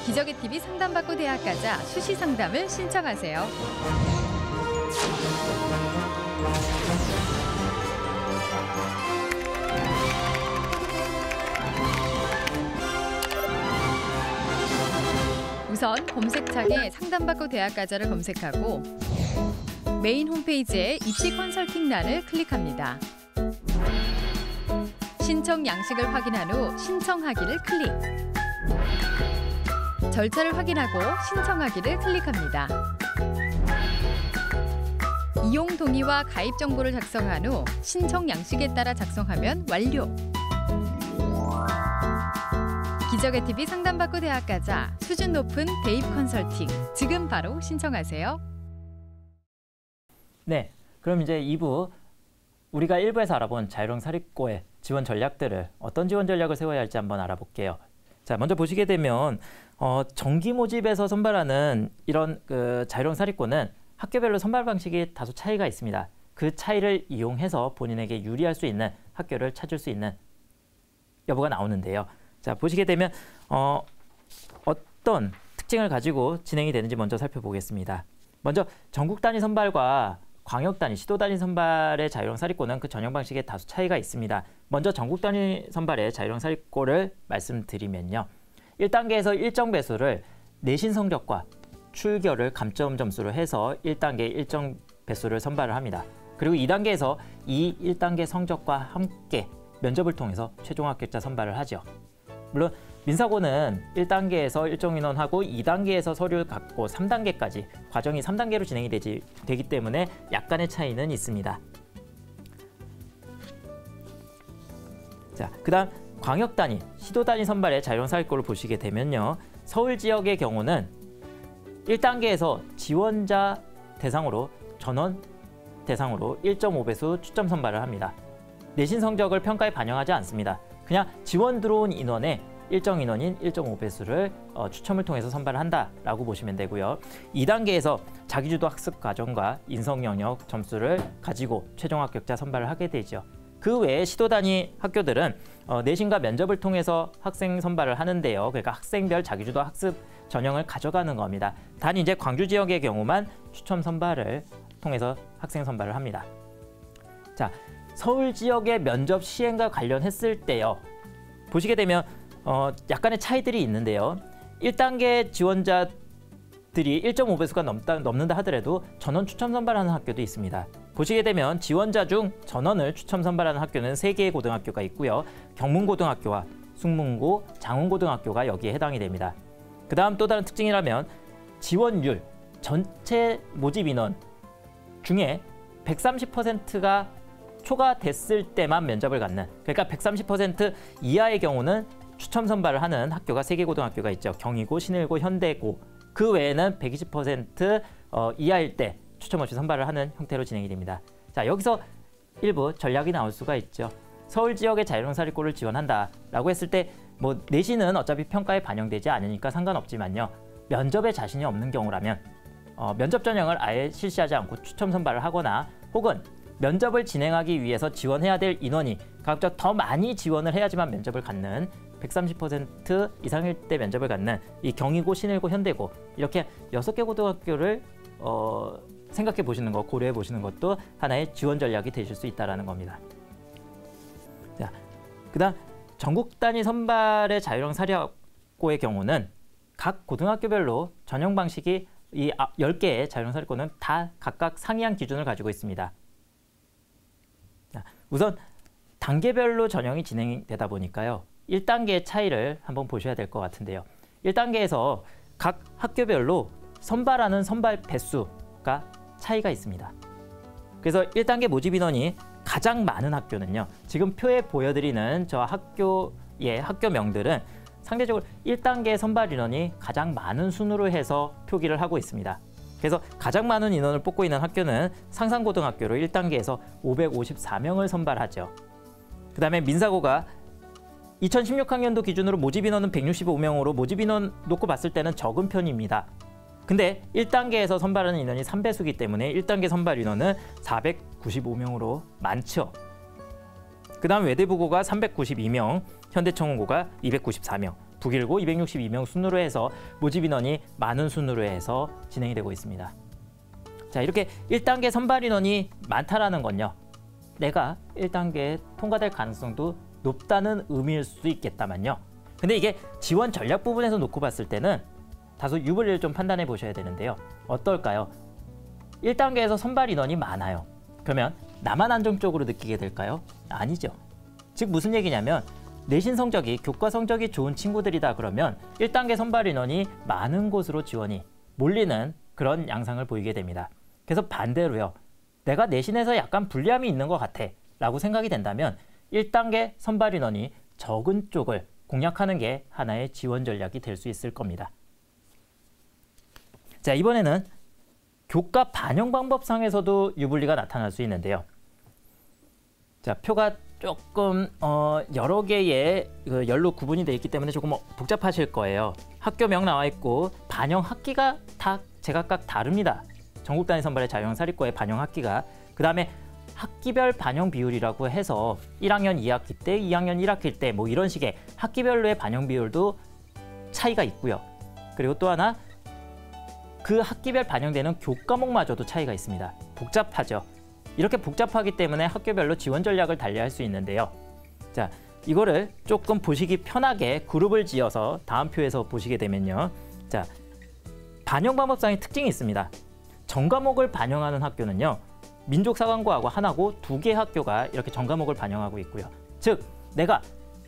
기적의 TV 상담받고 대학 가자 수시 상담을 신청하세요. 우선 검색창에 상담받고 대학 가자를 검색하고 메인 홈페이지에 입시 컨설팅란을 클릭합니다. 신청 양식을 확인한 후 신청하기를 클릭. 절차를 확인하고 신청하기를 클릭합니다. 이용 동의와 가입 정보를 작성한 후 신청 양식에 따라 작성하면 완료. 기적의 TV 상담받고 대학 가자 수준 높은 대입 컨설팅 지금 바로 신청하세요. 네, 그럼 이제 2부 우리가 1부에서 알아본 자율형 사립고의 지원 전략들을 어떤 지원 전략을 세워야 할지 한번 알아볼게요. 자, 먼저 보시게 되면 정기 모집에서 선발하는 이런 자율형 사립고는 학교별로 선발 방식이 다소 차이가 있습니다. 그 차이를 이용해서 본인에게 유리할 수 있는 학교를 찾을 수 있는 여부가 나오는데요. 자, 보시게 되면 어떤 특징을 가지고 진행이 되는지 먼저 살펴보겠습니다. 먼저 전국 단위 선발과 광역 단위, 시도 단위 선발의 자율형 사립고는 그 전형 방식에 다소 차이가 있습니다. 먼저 전국 단위 선발의 자율형 사립고를 말씀드리면요. 1단계에서 일정 배수를 내신 성적과 출결을 감점 점수로 해서 1단계 일정 배수를 선발을 합니다. 그리고 2단계에서 이 1단계 성적과 함께 면접을 통해서 최종 합격자 선발을 하죠. 물론 민사고는 1단계에서 일정 인원하고 2단계에서 서류를 갖고 3단계까지 과정이 3단계로 진행이 되기 때문에 약간의 차이는 있습니다. 자, 그다음 광역 단위, 시도 단위 선발의 자율형 사립고를 보시게 되면요. 서울 지역의 경우는 1단계에서 지원자 대상으로 전원 대상으로 1.5배수 추첨 선발을 합니다. 내신 성적을 평가에 반영하지 않습니다. 그냥 지원 들어온 인원의 일정 인원인 1.5배수를 추첨을 통해서 선발을 한다라고 보시면 되고요. 2단계에서 자기주도 학습 과정과 인성 영역 점수를 가지고 최종 합격자 선발을 하게 되죠. 그 외에 시도 단위 학교들은 내신과 면접을 통해서 학생 선발을 하는데요. 그러니까 학생별 자기주도 학습 전형을 가져가는 겁니다. 단 이제 광주 지역의 경우만 추첨 선발을 통해서 학생 선발을 합니다. 자, 서울 지역의 면접 시행과 관련했을 때요. 보시게 되면 약간의 차이들이 있는데요. 1단계 지원자들이 1.5배수가 넘는다 하더라도 전원 추첨 선발하는 학교도 있습니다. 보시게 되면 지원자 중 전원을 추첨 선발하는 학교는 3개의 고등학교가 있고요. 경문고등학교와 숙문고, 장훈고등학교가 여기에 해당이 됩니다. 그 다음 또 다른 특징이라면 지원율, 전체 모집 인원 중에 130%가 초과됐을 때만 면접을 갖는, 그러니까 130% 이하의 경우는 추첨 선발을 하는 학교가 3개 고등학교가 있죠. 경희고, 신일고, 현대고. 그 외에는 120% 이하일 때 추첨 없이 선발을 하는 형태로 진행이 됩니다. 자, 여기서 일부 전략이 나올 수가 있죠. 서울 지역의 자율형 사립고를 지원한다라고 했을 때 뭐 내신은 어차피 평가에 반영되지 않으니까 상관없지만요. 면접에 자신이 없는 경우라면 면접 전형을 아예 실시하지 않고 추첨 선발을 하거나 혹은 면접을 진행하기 위해서 지원해야 될 인원이 각각 더 많이 지원을 해야지만 면접을 갖는 130% 이상일 때 면접을 갖는 이 경희고, 신일고, 현대고 이렇게 6개 고등학교를 생각해 보시는 것, 고려해 보시는 것도 하나의 지원 전략이 되실 수 있다는 겁니다. 자, 그다음 전국 단위 선발의 자율형 사립고의 경우는 각 고등학교별로 전형 방식이 이 10개의 자율형 사립고는 다 각각 상이한 기준을 가지고 있습니다. 자, 우선 단계별로 전형이 진행되다 보니까요. 1단계의 차이를 한번 보셔야 될 것 같은데요. 1단계에서 각 학교별로 선발하는 선발 배수가 차이가 있습니다. 그래서 1단계 모집 인원이 가장 많은 학교는요. 지금 표에 보여드리는 저 학교의 학교명들은 상대적으로 1단계 선발 인원이 가장 많은 순으로 해서 표기를 하고 있습니다. 그래서 가장 많은 인원을 뽑고 있는 학교는 상산고등학교로 1단계에서 554명을 선발하죠. 그 다음에 민사고가 2016학년도 기준으로 모집 인원은 165명으로 모집 인원 놓고 봤을 때는 적은 편입니다. 근데 1단계에서 선발하는 인원이 3배수이기 때문에 1단계 선발 인원은 495명으로 많죠. 그 다음 외대부고가 392명, 현대청운고가 294명. 북일고 262명 순으로 해서 모집 인원이 많은 순으로 해서 진행이 되고 있습니다. 자, 이렇게 1단계 선발 인원이 많다라는 건요, 내가 1단계에 통과될 가능성도 높다는 의미일 수도 있겠다만요. 근데 이게 지원 전략 부분에서 놓고 봤을 때는 다소 유불리를 좀 판단해 보셔야 되는데요. 어떨까요? 1단계에서 선발 인원이 많아요. 그러면 나만 안정적으로 느끼게 될까요? 아니죠. 즉 무슨 얘기냐면 내신 성적이, 교과 성적이 좋은 친구들이다 그러면 1단계 선발 인원이 많은 곳으로 지원이 몰리는 그런 양상을 보이게 됩니다. 그래서 반대로요, 내가 내신에서 약간 불리함이 있는 것 같아 라고 생각이 된다면 1단계 선발 인원이 적은 쪽을 공략하는 게 하나의 지원 전략이 될 수 있을 겁니다. 자, 이번에는 교과 반영 방법상에서도 유불리가 나타날 수 있는데요. 자, 표가 조금 여러 개의 열로 구분이 되어 있기 때문에 조금 복잡하실 거예요. 학교명 나와 있고 반영 학기가 다 제각각 다릅니다. 전국 단위 선발의 자유형 사립고의 반영 학기가, 그 다음에 학기별 반영 비율이라고 해서 1학년 2학기 때, 2학년 1학기 때 뭐 이런 식의 학기별로의 반영 비율도 차이가 있고요. 그리고 또 하나, 그 학기별 반영되는 교과목마저도 차이가 있습니다. 복잡하죠. 이렇게 복잡하기 때문에 학교별로 지원 전략을 달리할 수 있는데요. 자, 이거를 조금 보시기 편하게 그룹을 지어서 다음 표에서 보시게 되면요. 자, 반영 방법상의 특징이 있습니다. 전과목을 반영하는 학교는요, 민족사관고하고 하나고 두 개의 학교가 이렇게 전과목을 반영하고 있고요. 즉, 내가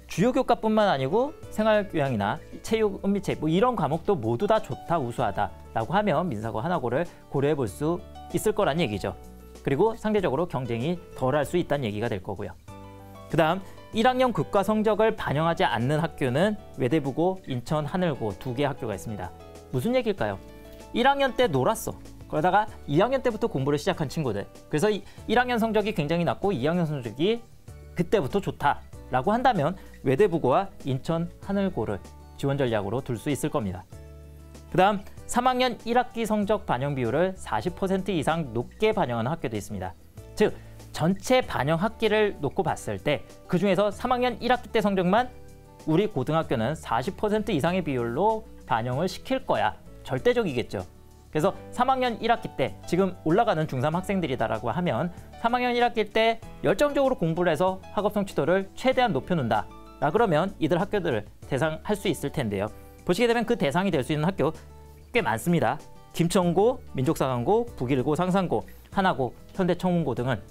주요 교과뿐만 아니고 생활교양이나 체육, 은미체 뭐 이런 과목도 모두 다 좋다, 우수하다라고 하면 민사고 하나고를 고려해 볼 수 있을 거란 얘기죠. 그리고 상대적으로 경쟁이 덜할 수 있다는 얘기가 될 거고요. 그 다음 1학년 교과 성적을 반영하지 않는 학교는 외대부고, 인천 하늘고 두 개의 학교가 있습니다. 무슨 얘기일까요? 1학년 때 놀았어. 그러다가 2학년 때부터 공부를 시작한 친구들. 그래서 1학년 성적이 굉장히 낮고 2학년 성적이 그때부터 좋다라고 한다면 외대부고와 인천 하늘고를 지원 전략으로 둘 수 있을 겁니다. 그 다음 3학년 1학기 성적 반영 비율을 40% 이상 높게 반영하는 학교도 있습니다. 즉, 전체 반영 학기를 놓고 봤을 때 그중에서 3학년 1학기 때 성적만 우리 고등학교는 40% 이상의 비율로 반영을 시킬 거야. 절대적이겠죠. 그래서 3학년 1학기 때 지금 올라가는 중3 학생들이다라고 하면 3학년 1학기 때 열정적으로 공부를 해서 학업 성취도를 최대한 높여놓는다. 그러면 이들 학교들을 대상할 수 있을 텐데요. 보시게 되면 그 대상이 될 수 있는 학교 꽤 많습니다. 김천고, 민족사관고, 북일고, 상산고, 하나고, 현대청운고 등은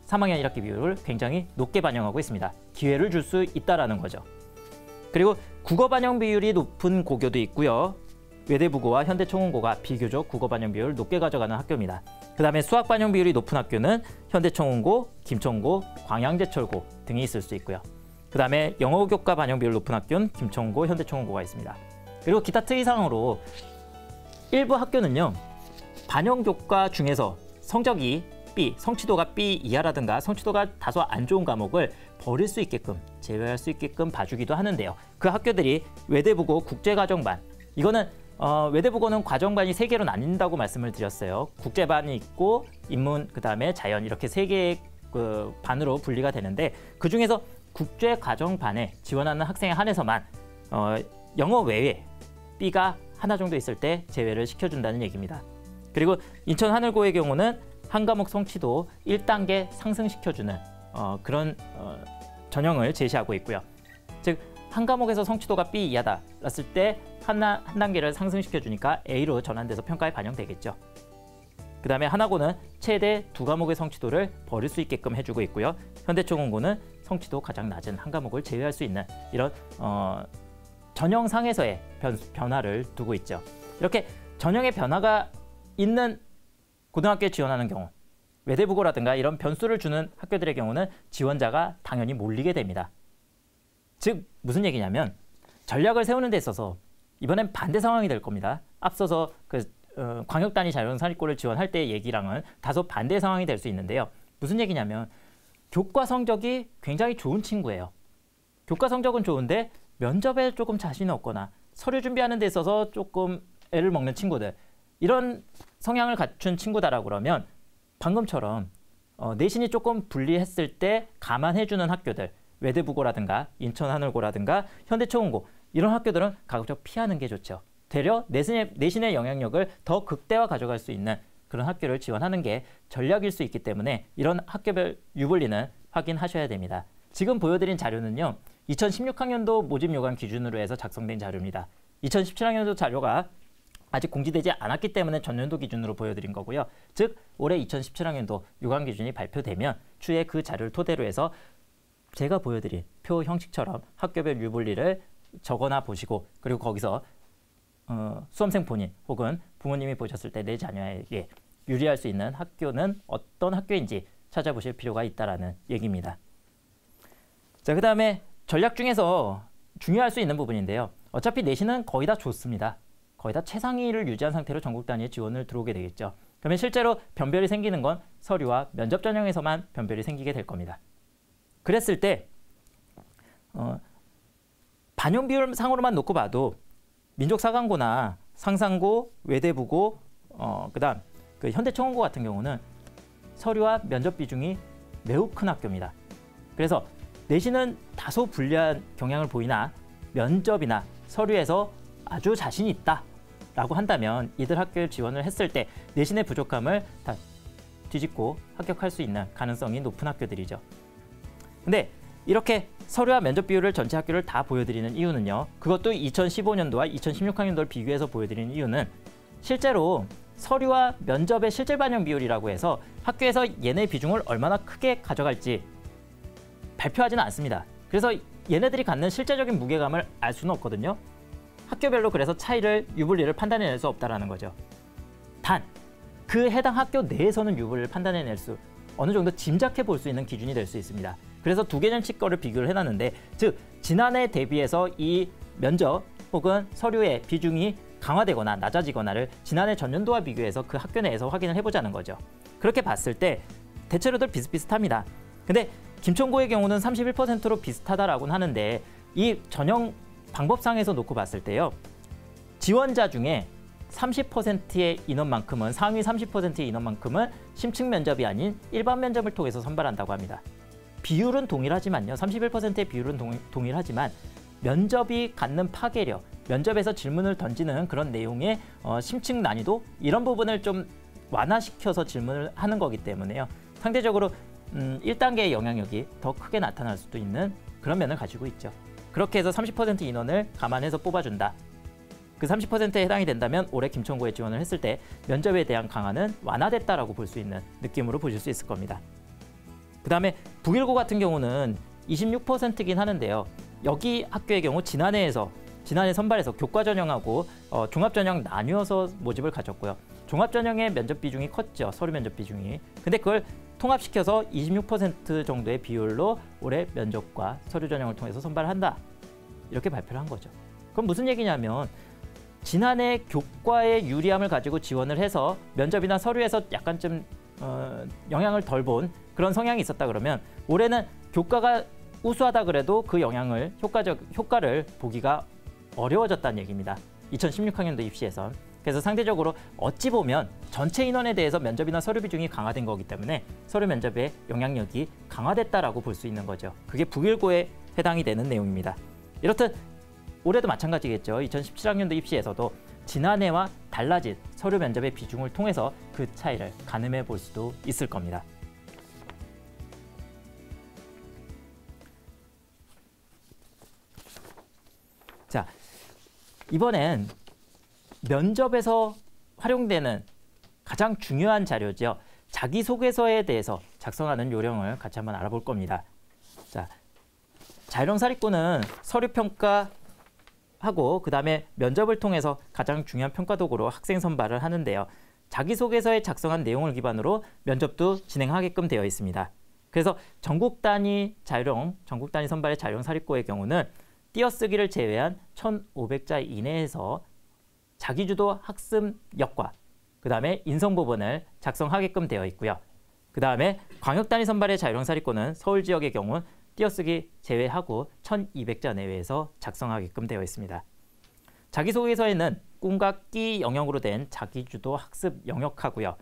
3학년 1학기 비율을 굉장히 높게 반영하고 있습니다. 기회를 줄 수 있다는 거죠. 그리고 국어 반영 비율이 높은 고교도 있고요. 외대부고와 현대청운고가 비교적 국어 반영 비율을 높게 가져가는 학교입니다. 그 다음에 수학 반영 비율이 높은 학교는 현대청운고, 김천고, 광양제철고 등이 있을 수 있고요. 그 다음에 영어 교과 반영 비율 높은 학교는 김천고, 현대청운고가 있습니다. 그리고 기타 특이사항으로 일부 학교는요, 반영 교과 중에서 성적이 B, 성취도가 B 이하라든가 성취도가 다소 안 좋은 과목을 버릴 수 있게끔, 제외할 수 있게끔 봐주기도 하는데요. 그 학교들이 외대부고 국제과정반, 이거는 외대부고는 과정반이 3개로 나뉜다고 말씀을 드렸어요. 국제반이 있고 인문, 그 다음에 자연 이렇게 3개의 그 반으로 분리가 되는데 그중에서 국제과정반에 지원하는 학생에 한해서만 영어 외에 B가 하나 정도 있을 때 제외를 시켜준다는 얘기입니다. 그리고 인천 하늘고의 경우는 한 과목 성취도 1단계 상승시켜주는 그런 전형을 제시하고 있고요. 즉, 한 과목에서 성취도가 B 이하다 랐을 때 한 단계를 상승시켜주니까 A로 전환돼서 평가에 반영되겠죠. 그 다음에 하나고는 최대 2과목의 성취도를 버릴 수 있게끔 해주고 있고요. 현대청운고는 성취도 가장 낮은 한 과목을 제외할 수 있는 이런 전형상에서의 변화를 두고 있죠. 이렇게 전형의 변화가 있는 고등학교에 지원하는 경우, 외대부고라든가 이런 변수를 주는 학교들의 경우는 지원자가 당연히 몰리게 됩니다. 즉 무슨 얘기냐면 전략을 세우는 데 있어서 이번엔 반대 상황이 될 겁니다. 앞서서 광역단위 자유형 사립고를 지원할 때의 얘기랑은 다소 반대 상황이 될 수 있는데요. 무슨 얘기냐면 교과 성적이 굉장히 좋은 친구예요. 교과 성적은 좋은데 면접에 조금 자신이 없거나 서류 준비하는 데 있어서 조금 애를 먹는 친구들, 이런 성향을 갖춘 친구다라고 그러면 방금처럼 내신이 조금 불리했을 때 감안해주는 학교들, 외대부고라든가 인천하늘고라든가 현대청운고, 이런 학교들은 가급적 피하는 게 좋죠. 되려 내신의 영향력을 더 극대화 가져갈 수 있는 그런 학교를 지원하는 게 전략일 수 있기 때문에 이런 학교별 유불리는 확인하셔야 됩니다. 지금 보여드린 자료는요. 2016학년도 모집 요강 기준으로 해서 작성된 자료입니다. 2017학년도 자료가 아직 공지되지 않았기 때문에 전년도 기준으로 보여드린 거고요. 즉 올해 2017학년도 요강 기준이 발표되면 추후에 그 자료를 토대로 해서 제가 보여드린 표 형식처럼 학교별 유불리를 적어놔 보시고 그리고 거기서 수험생 본인 혹은 부모님이 보셨을 때 내 자녀에게 유리할 수 있는 학교는 어떤 학교인지 찾아보실 필요가 있다라는 얘기입니다. 자, 그 다음에 전략 중에서 중요할 수 있는 부분인데요. 어차피 내신은 거의 다 좋습니다. 거의 다 최상위를 유지한 상태로 전국 단위의 지원을 들어오게 되겠죠. 그러면 실제로 변별이 생기는 건 서류와 면접 전형에서만 변별이 생기게 될 겁니다. 그랬을 때 반영 비율 상으로만 놓고 봐도 민족사관고나 상상고, 외대부고, 그다음 그 현대청원고 같은 경우는 서류와 면접 비중이 매우 큰 학교입니다. 그래서 내신은 다소 불리한 경향을 보이나 면접이나 서류에서 아주 자신이 있다라고 한다면 이들 학교에 지원을 했을 때 내신의 부족함을 다 뒤집고 합격할 수 있는 가능성이 높은 학교들이죠. 근데 이렇게 서류와 면접 비율을 전체 학교를 다 보여드리는 이유는요. 그것도 2015년도와 2016학년도를 비교해서 보여드리는 이유는 실제로 서류와 면접의 실질 반영 비율이라고 해서 학교에서 얘네 비중을 얼마나 크게 가져갈지 발표하지는 않습니다. 그래서 얘네들이 갖는 실제적인 무게감을 알 수는 없거든요. 학교별로 그래서 차이를, 유불리를 판단해낼 수 없다는 거죠. 단, 그 해당 학교 내에서는 유불리를 판단해낼 수 어느 정도 짐작해 볼 수 있는 기준이 될 수 있습니다. 그래서 두 개년치 거를 비교를 해놨는데 즉 지난해 대비해서 이 면접 혹은 서류의 비중이 강화되거나 낮아지거나를 지난해 전년도와 비교해서 그 학교 내에서 확인을 해보자는 거죠. 그렇게 봤을 때 대체로들 비슷비슷합니다. 근데 김천고의 경우는 31%로 비슷하다라고는 하는데 이 전형 방법상에서 놓고 봤을 때요. 지원자 중에 30%의 인원만큼은 상위 30%의 인원만큼은 심층 면접이 아닌 일반 면접을 통해서 선발한다고 합니다. 비율은 동일하지만요. 31%의 비율은 동일하지만 면접이 갖는 파괴력, 면접에서 질문을 던지는 그런 내용의 심층 난이도 이런 부분을 좀 완화시켜서 질문을 하는 거기 때문에요. 상대적으로 1단계의 영향력이 더 크게 나타날 수도 있는 그런 면을 가지고 있죠. 그렇게 해서 30% 인원을 감안해서 뽑아준다. 그 30%에 해당이 된다면 올해 김천고에 지원을 했을 때 면접에 대한 강화는 완화됐다라고 볼 수 있는 느낌으로 보실 수 있을 겁니다. 그 다음에 북일고 같은 경우는 26%이긴 하는데요. 여기 학교의 경우 지난해 선발에서 교과 전형하고 종합 전형 나뉘어서 모집을 가졌고요. 종합 전형의 면접 비중이 컸죠. 서류 면접 비중이. 근데 그걸 통합시켜서 26% 정도의 비율로 올해 면접과 서류 전형을 통해서 선발한다. 이렇게 발표를 한 거죠. 그럼 무슨 얘기냐면 지난해 교과의 유리함을 가지고 지원을 해서 면접이나 서류에서 약간 좀 영향을 덜 본 그런 성향이 있었다 그러면 올해는 교과가 우수하다 그래도 그 영향을 효과를 보기가 어려워졌다는 얘기입니다. 2016학년도 입시에선. 그래서 상대적으로 어찌 보면 전체 인원에 대해서 면접이나 서류 비중이 강화된 거기 때문에 서류 면접의 영향력이 강화됐다라고 볼 수 있는 거죠. 그게 북일고에 해당이 되는 내용입니다. 이렇듯 올해도 마찬가지겠죠. 2017학년도 입시에서도 지난해와 달라진 서류 면접의 비중을 통해서 그 차이를 가늠해 볼 수도 있을 겁니다. 자, 이번엔 면접에서 활용되는 가장 중요한 자료죠. 자기소개서에 대해서 작성하는 요령을 같이 한번 알아볼 겁니다. 자, 자율형사립고는 서류평가 하고 그다음에 면접을 통해서 가장 중요한 평가 도구로 학생 선발을 하는데요. 자기소개서에 작성한 내용을 기반으로 면접도 진행하게끔 되어 있습니다. 그래서 전국 단위 선발의 자율형 사립고의 경우는 띄어쓰기를 제외한 1,500자 이내에서 자기주도 학습력과 그다음에 인성부분을 작성하게끔 되어 있고요. 그다음에 광역단위 선발의 자율형 사립고는 서울 지역의 경우 띄어쓰기 제외하고 1,200자 내외에서 작성하게끔 되어 있습니다. 자기소개서에는 꿈과 끼 영역으로 된 자기주도 학습 영역하고요.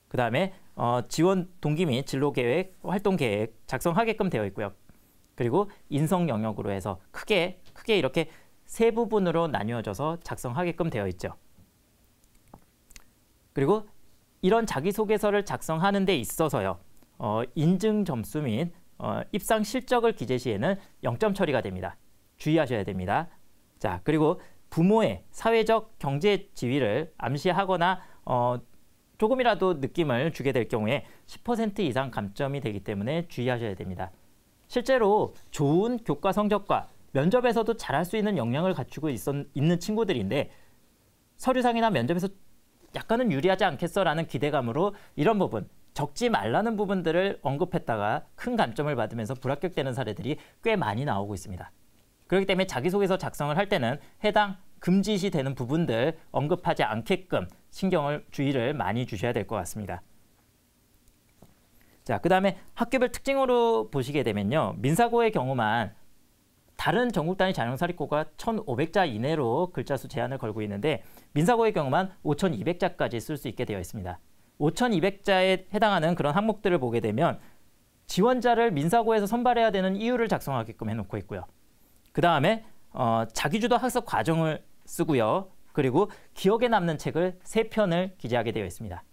그 다음에 지원 동기 및 진로계획, 활동계획 작성하게끔 되어 있고요. 그리고 인성 영역으로 해서 크게 이렇게 세 부분으로 나뉘어져서 작성하게끔 되어 있죠. 그리고 이런 자기소개서를 작성하는 데 있어서요. 인증 점수 및 입상 실적을 기재 시에는 0점 처리가 됩니다. 주의하셔야 됩니다. 자, 그리고 부모의 사회적 경제 지위를 암시하거나 조금이라도 느낌을 주게 될 경우에 10% 이상 감점이 되기 때문에 주의하셔야 됩니다. 실제로 좋은 교과 성적과 면접에서도 잘할 수 있는 역량을 갖추고 있는 친구들인데 서류상이나 면접에서 약간은 유리하지 않겠어라는 기대감으로 이런 부분, 적지 말라는 부분들을 언급했다가 큰 감점을 받으면서 불합격되는 사례들이 꽤 많이 나오고 있습니다. 그렇기 때문에 자기소개서 작성을 할 때는 해당 금지시 되는 부분들 언급하지 않게끔 주의를 많이 주셔야 될 것 같습니다. 자, 그 다음에 학교별 특징으로 보시게 되면요. 민사고의 경우만 다른 전국 단위 자녀사립고가 1,500자 이내로 글자 수 제한을 걸고 있는데 민사고의 경우만 5,200자까지 쓸 수 있게 되어 있습니다. 5,200자에 해당하는 그런 항목들을 보게 되면 지원자를 민사고에서 선발해야 되는 이유를 작성하게끔 해놓고 있고요. 그 다음에 자기주도 학습 과정을 쓰고요. 그리고 기억에 남는 책을 3편을 기재하게 되어 있습니다.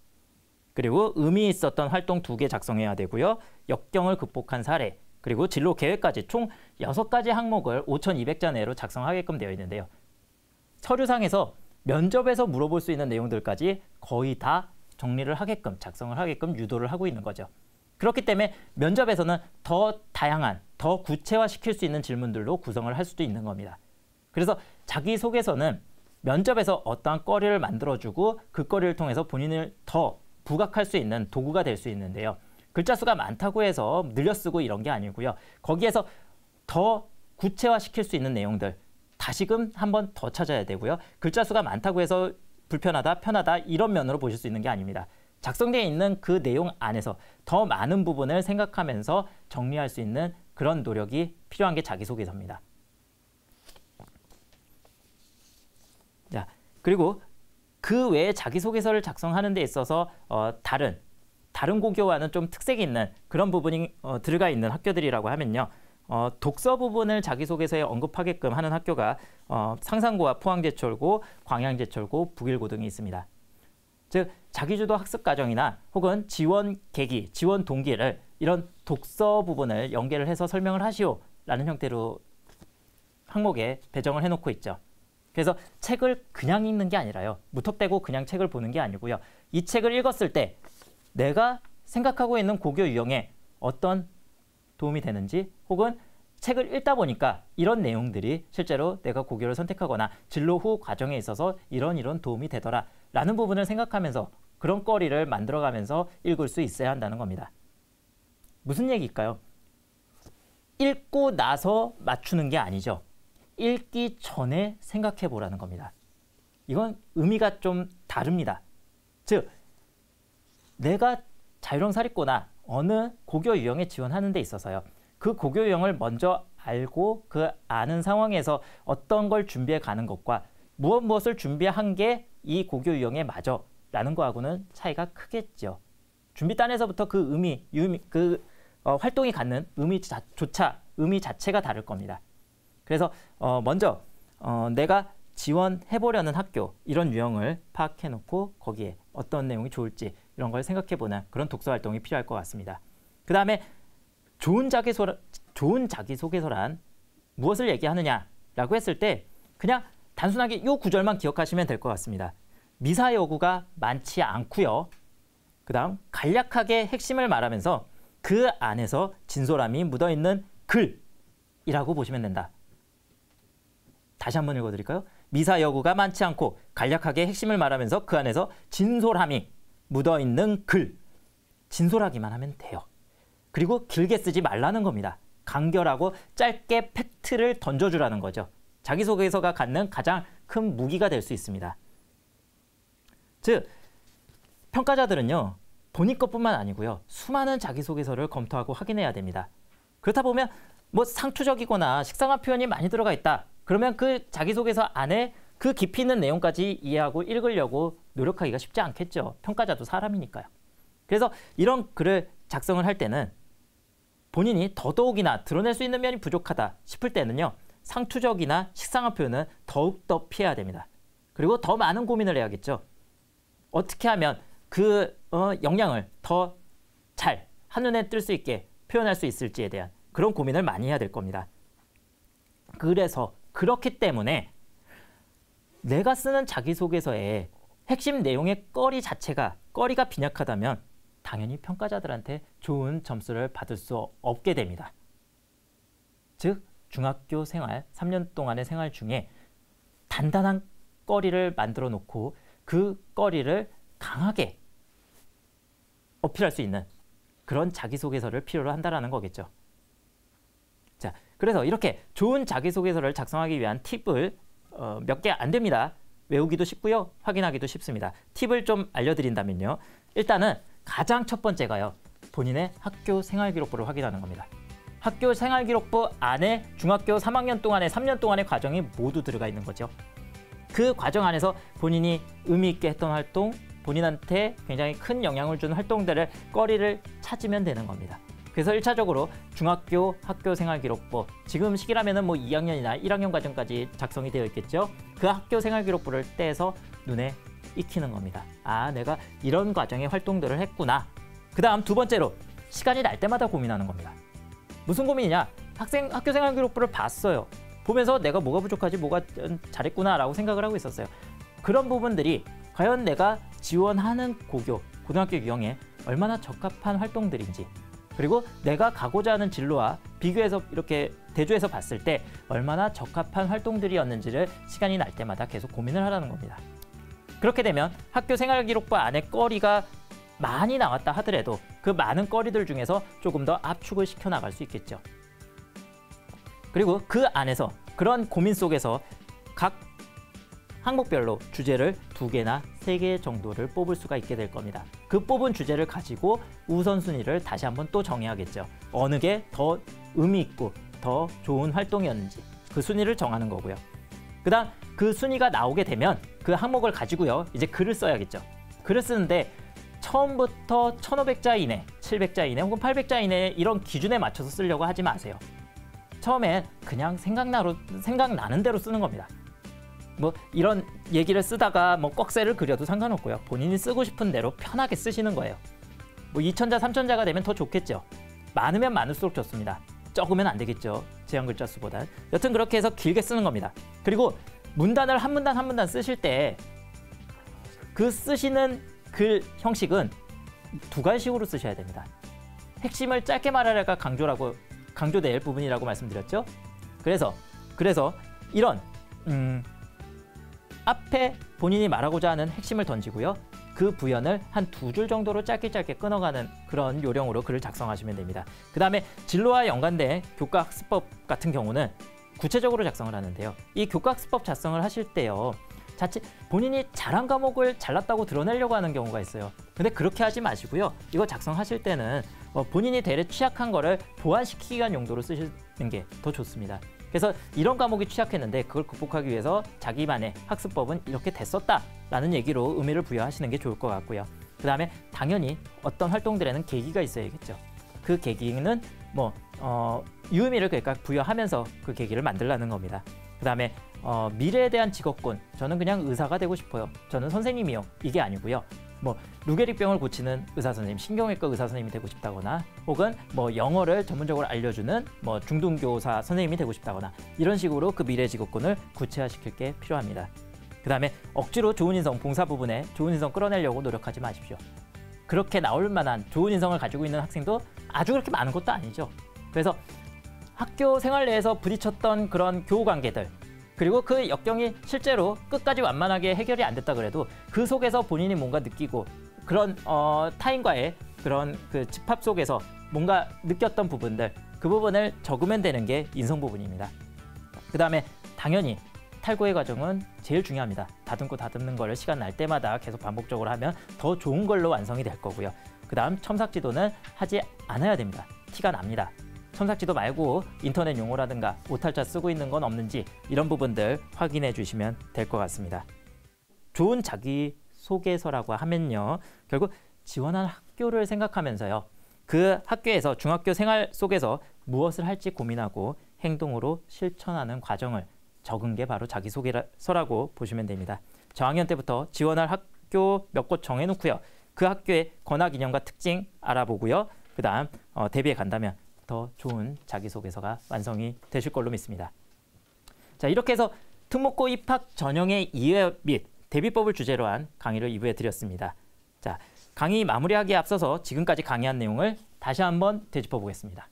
그리고 의미 있었던 활동 2개 작성해야 되고요. 역경을 극복한 사례, 그리고 진로 계획까지 총 6가지 항목을 5,200자 내로 작성하게끔 되어 있는데요. 서류상에서 면접에서 물어볼 수 있는 내용들까지 거의 다 정리를 하게끔, 작성을 하게끔 유도를 하고 있는 거죠. 그렇기 때문에 면접에서는 더 다양한, 더 구체화시킬 수 있는 질문들로 구성을 할 수도 있는 겁니다. 그래서 자기소개서는 면접에서 어떠한 거리를 만들어주고 그 거리를 통해서 본인을 더 부각할 수 있는 도구가 될 수 있는데요. 글자 수가 많다고 해서 늘려 쓰고 이런 게 아니고요. 거기에서 더 구체화시킬 수 있는 내용들 다시금 한번 더 찾아야 되고요. 글자 수가 많다고 해서 불편하다, 편하다 이런 면으로 보실 수 있는 게 아닙니다. 작성되어 있는 그 내용 안에서 더 많은 부분을 생각하면서 정리할 수 있는 그런 노력이 필요한 게 자기소개서입니다. 자, 그리고 그 외에 자기소개서를 작성하는 데 있어서 다른 고교와는 좀 특색이 있는 그런 부분이 들어가 있는 학교들이라고 하면요. 독서 부분을 자기소개서에 언급하게끔 하는 학교가 상산고와 포항제철고, 광양제철고, 북일고 등이 있습니다. 즉 자기주도 학습과정이나 혹은 지원 계기, 지원 동기를 이런 독서 부분을 연계를 해서 설명을 하시오라는 형태로 항목에 배정을 해놓고 있죠. 그래서 책을 그냥 읽는 게 아니라요. 무턱대고 그냥 책을 보는 게 아니고요. 이 책을 읽었을 때 내가 생각하고 있는 고교 유형에 어떤 도움이 되는지 혹은 책을 읽다 보니까 이런 내용들이 실제로 내가 고교를 선택하거나 진로 후 과정에 있어서 이런 도움이 되더라 라는 부분을 생각하면서 그런 거리를 만들어가면서 읽을 수 있어야 한다는 겁니다. 무슨 얘기일까요? 읽고 나서 맞추는 게 아니죠. 읽기 전에 생각해 보라는 겁니다. 이건 의미가 좀 다릅니다. 즉 내가 자유형사립고나 어느 고교 유형에 지원하는 데 있어서요. 그 고교 유형을 먼저 알고 그 아는 상황에서 어떤 걸 준비해 가는 것과 무엇을 준비한 게 이 고교 유형에 맞아 라는 거하고는 차이가 크겠죠. 준비단에서부터 그 활동이 갖는 의미 자체가 다를 겁니다. 그래서 먼저 내가 지원해보려는 학교 이런 유형을 파악해놓고 거기에 어떤 내용이 좋을지 이런 걸 생각해보는 그런 독서활동이 필요할 것 같습니다. 그 다음에 좋은 자기소개서란 무엇을 얘기하느냐라고 했을 때 그냥 단순하게 이 구절만 기억하시면 될 것 같습니다. 미사 여구가 많지 않고요. 그 다음 간략하게 핵심을 말하면서 그 안에서 진솔함이 묻어있는 글이라고 보시면 된다. 다시 한번 읽어드릴까요? 미사 여구가 많지 않고 간략하게 핵심을 말하면서 그 안에서 진솔함이 묻어있는 글. 진솔하기만 하면 돼요. 그리고 길게 쓰지 말라는 겁니다. 간결하고 짧게 팩트를 던져주라는 거죠. 자기소개서가 갖는 가장 큰 무기가 될 수 있습니다. 즉 평가자들은요. 본인 것뿐만 아니고요. 수많은 자기소개서를 검토하고 확인해야 됩니다. 그렇다 보면 뭐 상투적이거나 식상한 표현이 많이 들어가 있다. 그러면 그 자기소개서 안에 그 깊이 있는 내용까지 이해하고 읽으려고 노력하기가 쉽지 않겠죠. 평가자도 사람이니까요. 그래서 이런 글을 작성을 할 때는 본인이 더더욱이나 드러낼 수 있는 면이 부족하다 싶을 때는요. 상투적이나 식상한 표현은 더욱더 피해야 됩니다. 그리고 더 많은 고민을 해야겠죠. 어떻게 하면 그 역량을 더 잘 한눈에 뜰 수 있게 표현할 수 있을지에 대한 그런 고민을 많이 해야 될 겁니다. 그래서 그렇기 때문에 내가 쓰는 자기소개서의 핵심 내용의 거리가 빈약하다면 당연히 평가자들한테 좋은 점수를 받을 수 없게 됩니다. 즉 중학교 생활 3년 동안의 생활 중에 단단한 거리를 만들어 놓고 그 거리를 강하게 어필할 수 있는 그런 자기소개서를 필요로 한다는 거겠죠. 자, 그래서 이렇게 좋은 자기소개서를 작성하기 위한 팁을 몇 개 안 됩니다. 외우기도 쉽고요. 확인하기도 쉽습니다. 팁을 좀 알려드린다면요. 일단은 가장 첫 번째가요. 본인의 학교 생활기록부를 확인하는 겁니다. 학교 생활기록부 안에 중학교 3학년 동안의 3년 동안의 과정이 모두 들어가 있는 거죠. 그 과정 안에서 본인이 의미 있게 했던 활동, 본인한테 굉장히 큰 영향을 준 활동들을 거리를 찾으면 되는 겁니다. 그래서 1차적으로 중학교 학교 생활기록부, 지금 시기라면은 뭐 2학년이나 1학년 과정까지 작성이 되어 있겠죠. 그 학교 생활기록부를 떼서 눈에 익히는 겁니다. 아, 내가 이런 과정의 활동들을 했구나. 그 다음 두 번째로 시간이 날 때마다 고민하는 겁니다. 무슨 고민이냐? 학교 생활기록부를 봤어요. 보면서 내가 뭐가 부족하지, 뭐가 잘했구나라고 생각을 하고 있었어요. 그런 부분들이 과연 내가 지원하는 고등학교 유형에 얼마나 적합한 활동들인지, 그리고 내가 가고자 하는 진로와 비교해서 이렇게 대조해서 봤을 때 얼마나 적합한 활동들이었는지를 시간이 날 때마다 계속 고민을 하라는 겁니다. 그렇게 되면 학교 생활기록부 안에 거리가 많이 나왔다 하더라도 그 많은 거리들 중에서 조금 더 압축을 시켜 나갈 수 있겠죠. 그리고 그 안에서 그런 고민 속에서 각 항목별로 주제를 2개나 3개 정도를 뽑을 수가 있게 될 겁니다. 그 뽑은 주제를 가지고 우선순위를 다시 한번 또 정해야겠죠. 어느 게 더 의미 있고 더 좋은 활동이었는지 그 순위를 정하는 거고요. 그 다음 그 순위가 나오게 되면 그 항목을 가지고요. 이제 글을 써야겠죠. 글을 쓰는데 처음부터 1500자 이내, 700자 이내 혹은 800자 이내 이런 기준에 맞춰서 쓰려고 하지 마세요. 처음엔 그냥 생각나는 대로 쓰는 겁니다. 뭐 이런 얘기를 쓰다가 뭐 꺽쇠를 그려도 상관없고요. 본인이 쓰고 싶은 대로 편하게 쓰시는 거예요. 뭐 2000자, 3000자가 되면 더 좋겠죠. 많으면 많을수록 좋습니다. 적으면 안 되겠죠. 제한 글자 수보단. 여튼 그렇게 해서 길게 쓰는 겁니다. 그리고 문단을 한 문단 한 문단 쓰실 때 그 쓰시는 글 형식은 2가지식으로 쓰셔야 됩니다. 핵심을 짧게 말하려가 강조될 부분이라고 말씀드렸죠. 그래서 이런 앞에 본인이 말하고자 하는 핵심을 던지고요. 그 부연을 한 2줄 정도로 짧게 끊어가는 그런 요령으로 글을 작성하시면 됩니다. 그 다음에 진로와 연관된 교과학습법 같은 경우는 구체적으로 작성을 하는데요. 이 교과학습법 작성을 하실 때요. 자칫 본인이 잘한 과목을 잘났다고 드러내려고 하는 경우가 있어요. 근데 그렇게 하지 마시고요. 이거 작성하실 때는 본인이 되레 취약한 거를 보완시키기 위한 용도로 쓰시는 게 더 좋습니다. 그래서 이런 과목이 취약했는데 그걸 극복하기 위해서 자기만의 학습법은 이렇게 됐었다라는 얘기로 의미를 부여하시는 게 좋을 것 같고요. 그 다음에 당연히 어떤 활동들에는 계기가 있어야겠죠. 그 계기는 유의미를 그러니까 부여하면서 그 계기를 만들라는 겁니다. 그 다음에 미래에 대한 직업군, 저는 그냥 의사가 되고 싶어요. 저는 선생님이요. 이게 아니고요. 루게릭병을 고치는 의사 선생님, 신경외과 의사 선생님이 되고 싶다거나, 혹은 영어를 전문적으로 알려주는 중등교사 선생님이 되고 싶다거나, 이런 식으로 그 미래 직업군을 구체화시킬 게 필요합니다. 그 다음에 억지로 좋은 인성, 봉사 부분에 좋은 인성 끌어내려고 노력하지 마십시오. 그렇게 나올 만한 좋은 인성을 가지고 있는 학생도 아주 그렇게 많은 것도 아니죠. 그래서 학교 생활 내에서 부딪혔던 그런 교우 관계들, 그리고 그 역경이 실제로 끝까지 완만하게 해결이 안 됐다 그래도 그 속에서 본인이 뭔가 느끼고 그런 타인과의 그런 그 집합 속에서 뭔가 느꼈던 부분들, 그 부분을 적으면 되는 게 인성 부분입니다. 그 다음에 당연히 탈고의 과정은 제일 중요합니다. 다듬는 거를 시간 날 때마다 계속 반복적으로 하면 더 좋은 걸로 완성이 될 거고요. 그 다음 첨삭지도는 하지 않아야 됩니다. 티가 납니다. 첨삭지도 말고 인터넷 용어라든가 오탈자 쓰고 있는 건 없는지 이런 부분들 확인해 주시면 될 것 같습니다. 좋은 자기소개서라고 하면요. 결국 지원한 학교를 생각하면서요. 그 학교에서 중학교 생활 속에서 무엇을 할지 고민하고 행동으로 실천하는 과정을 적은 게 바로 자기소개서라고 보시면 됩니다. 저학년 때부터 지원할 학교 몇 곳 정해놓고요. 그 학교의 권학 이념과 특징 알아보고요. 그 다음 대비해 간다면 더 좋은 자기소개서가 완성이 되실 걸로 믿습니다. 자, 이렇게 해서 특목고 입학 전형의 이해 및 대비법을 주제로 한 강의를 2부에 드렸습니다. 자, 강의 마무리하기에 앞서서 지금까지 강의한 내용을 다시 한번 되짚어 보겠습니다.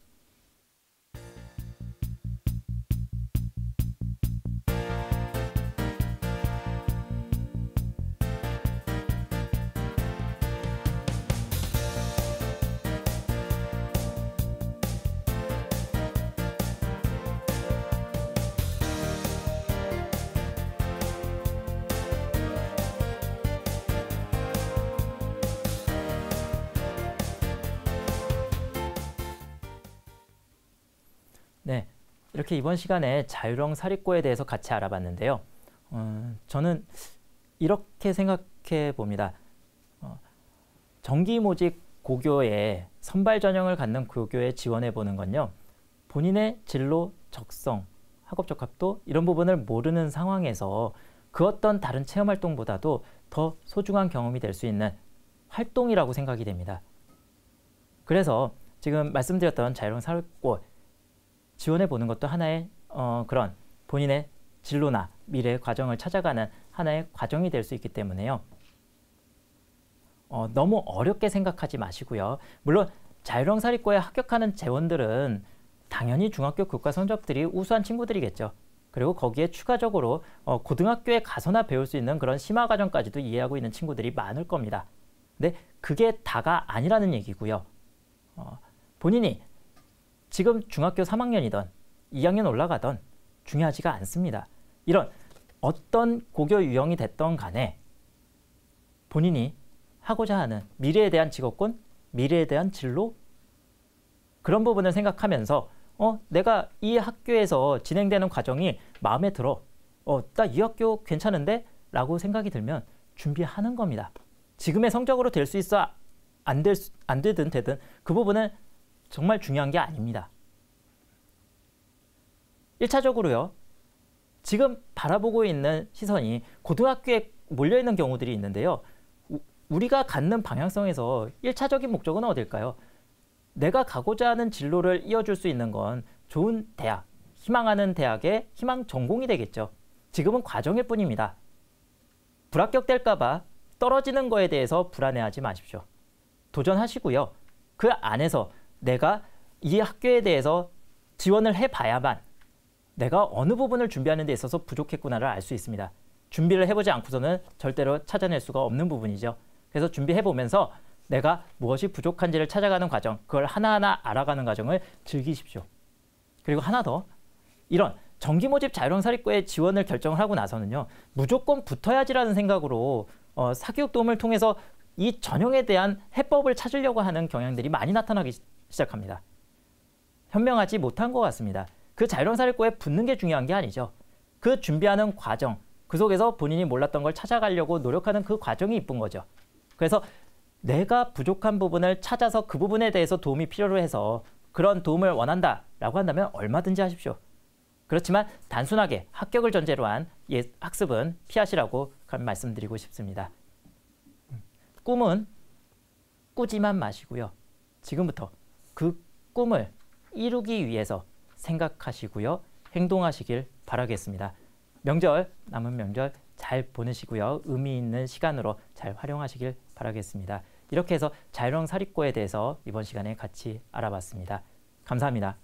네, 이렇게 이번 시간에 자율형 사립고에 대해서 같이 알아봤는데요. 저는 이렇게 생각해 봅니다. 정기 모집 고교에 선발 전형을 갖는 고교에 지원해 보는 건요. 본인의 진로, 적성, 학업 적합도 이런 부분을 모르는 상황에서 그 어떤 다른 체험 활동보다도 더 소중한 경험이 될 수 있는 활동이라고 생각이 됩니다. 그래서 지금 말씀드렸던 자율형 사립고 지원해 보는 것도 하나의 그런 본인의 진로나 미래의 과정을 찾아가는 하나의 과정이 될 수 있기 때문에요. 너무 어렵게 생각하지 마시고요. 물론 자율형 사립고에 합격하는 재원들은 당연히 중학교 교과 성적들이 우수한 친구들이겠죠. 그리고 거기에 추가적으로 고등학교에 가서나 배울 수 있는 그런 심화 과정까지도 이해하고 있는 친구들이 많을 겁니다. 근데 그게 다가 아니라는 얘기고요. 본인이 지금 중학교 3학년이던 2학년 올라가던 중요하지가 않습니다. 이런 어떤 고교 유형이 됐던 간에 본인이 하고자 하는 미래에 대한 직업군, 미래에 대한 진로 그런 부분을 생각하면서 내가 이 학교에서 진행되는 과정이 마음에 들어. 나 이 학교 괜찮은데? 라고 생각이 들면 준비하는 겁니다. 지금의 성적으로 될 수 있어 안 되든 되든 그 부분은 정말 중요한 게 아닙니다. 1차적으로요. 지금 바라보고 있는 시선이 고등학교에 몰려있는 경우들이 있는데요. 우리가 갖는 방향성에서 1차적인 목적은 어딜까요? 내가 가고자 하는 진로를 이어줄 수 있는 건 좋은 대학, 희망하는 대학의 희망 전공이 되겠죠. 지금은 과정일 뿐입니다. 불합격될까 봐 떨어지는 거에 대해서 불안해하지 마십시오. 도전하시고요. 그 안에서 내가 이 학교에 대해서 지원을 해봐야만 내가 어느 부분을 준비하는 데 있어서 부족했구나를 알 수 있습니다. 준비를 해보지 않고서는 절대로 찾아낼 수가 없는 부분이죠. 그래서 준비해보면서 내가 무엇이 부족한지를 찾아가는 과정, 그걸 하나하나 알아가는 과정을 즐기십시오. 그리고 하나 더, 이런 정기 모집 자율형 사립고에 지원을 결정을 하고 나서는요. 무조건 붙어야지라는 생각으로 사교육 도움을 통해서 이 전형에 대한 해법을 찾으려고 하는 경향들이 많이 나타나기 시작합니다. 현명하지 못한 것 같습니다. 그 자율형 사립고에 붙는 게 중요한 게 아니죠. 그 준비하는 과정, 그 속에서 본인이 몰랐던 걸 찾아가려고 노력하는 그 과정이 이쁜 거죠. 그래서 내가 부족한 부분을 찾아서 그 부분에 대해서 도움이 필요로 해서 그런 도움을 원한다라고 한다면 얼마든지 하십시오. 그렇지만 단순하게 합격을 전제로 한 학습은 피하시라고 말씀드리고 싶습니다. 꿈은 꾸지만 마시고요. 지금부터 그 꿈을 이루기 위해서 생각하시고요. 행동하시길 바라겠습니다. 남은 명절 잘 보내시고요. 의미 있는 시간으로 잘 활용하시길 바라겠습니다. 이렇게 해서 자율형 사립고에 대해서 이번 시간에 같이 알아봤습니다. 감사합니다.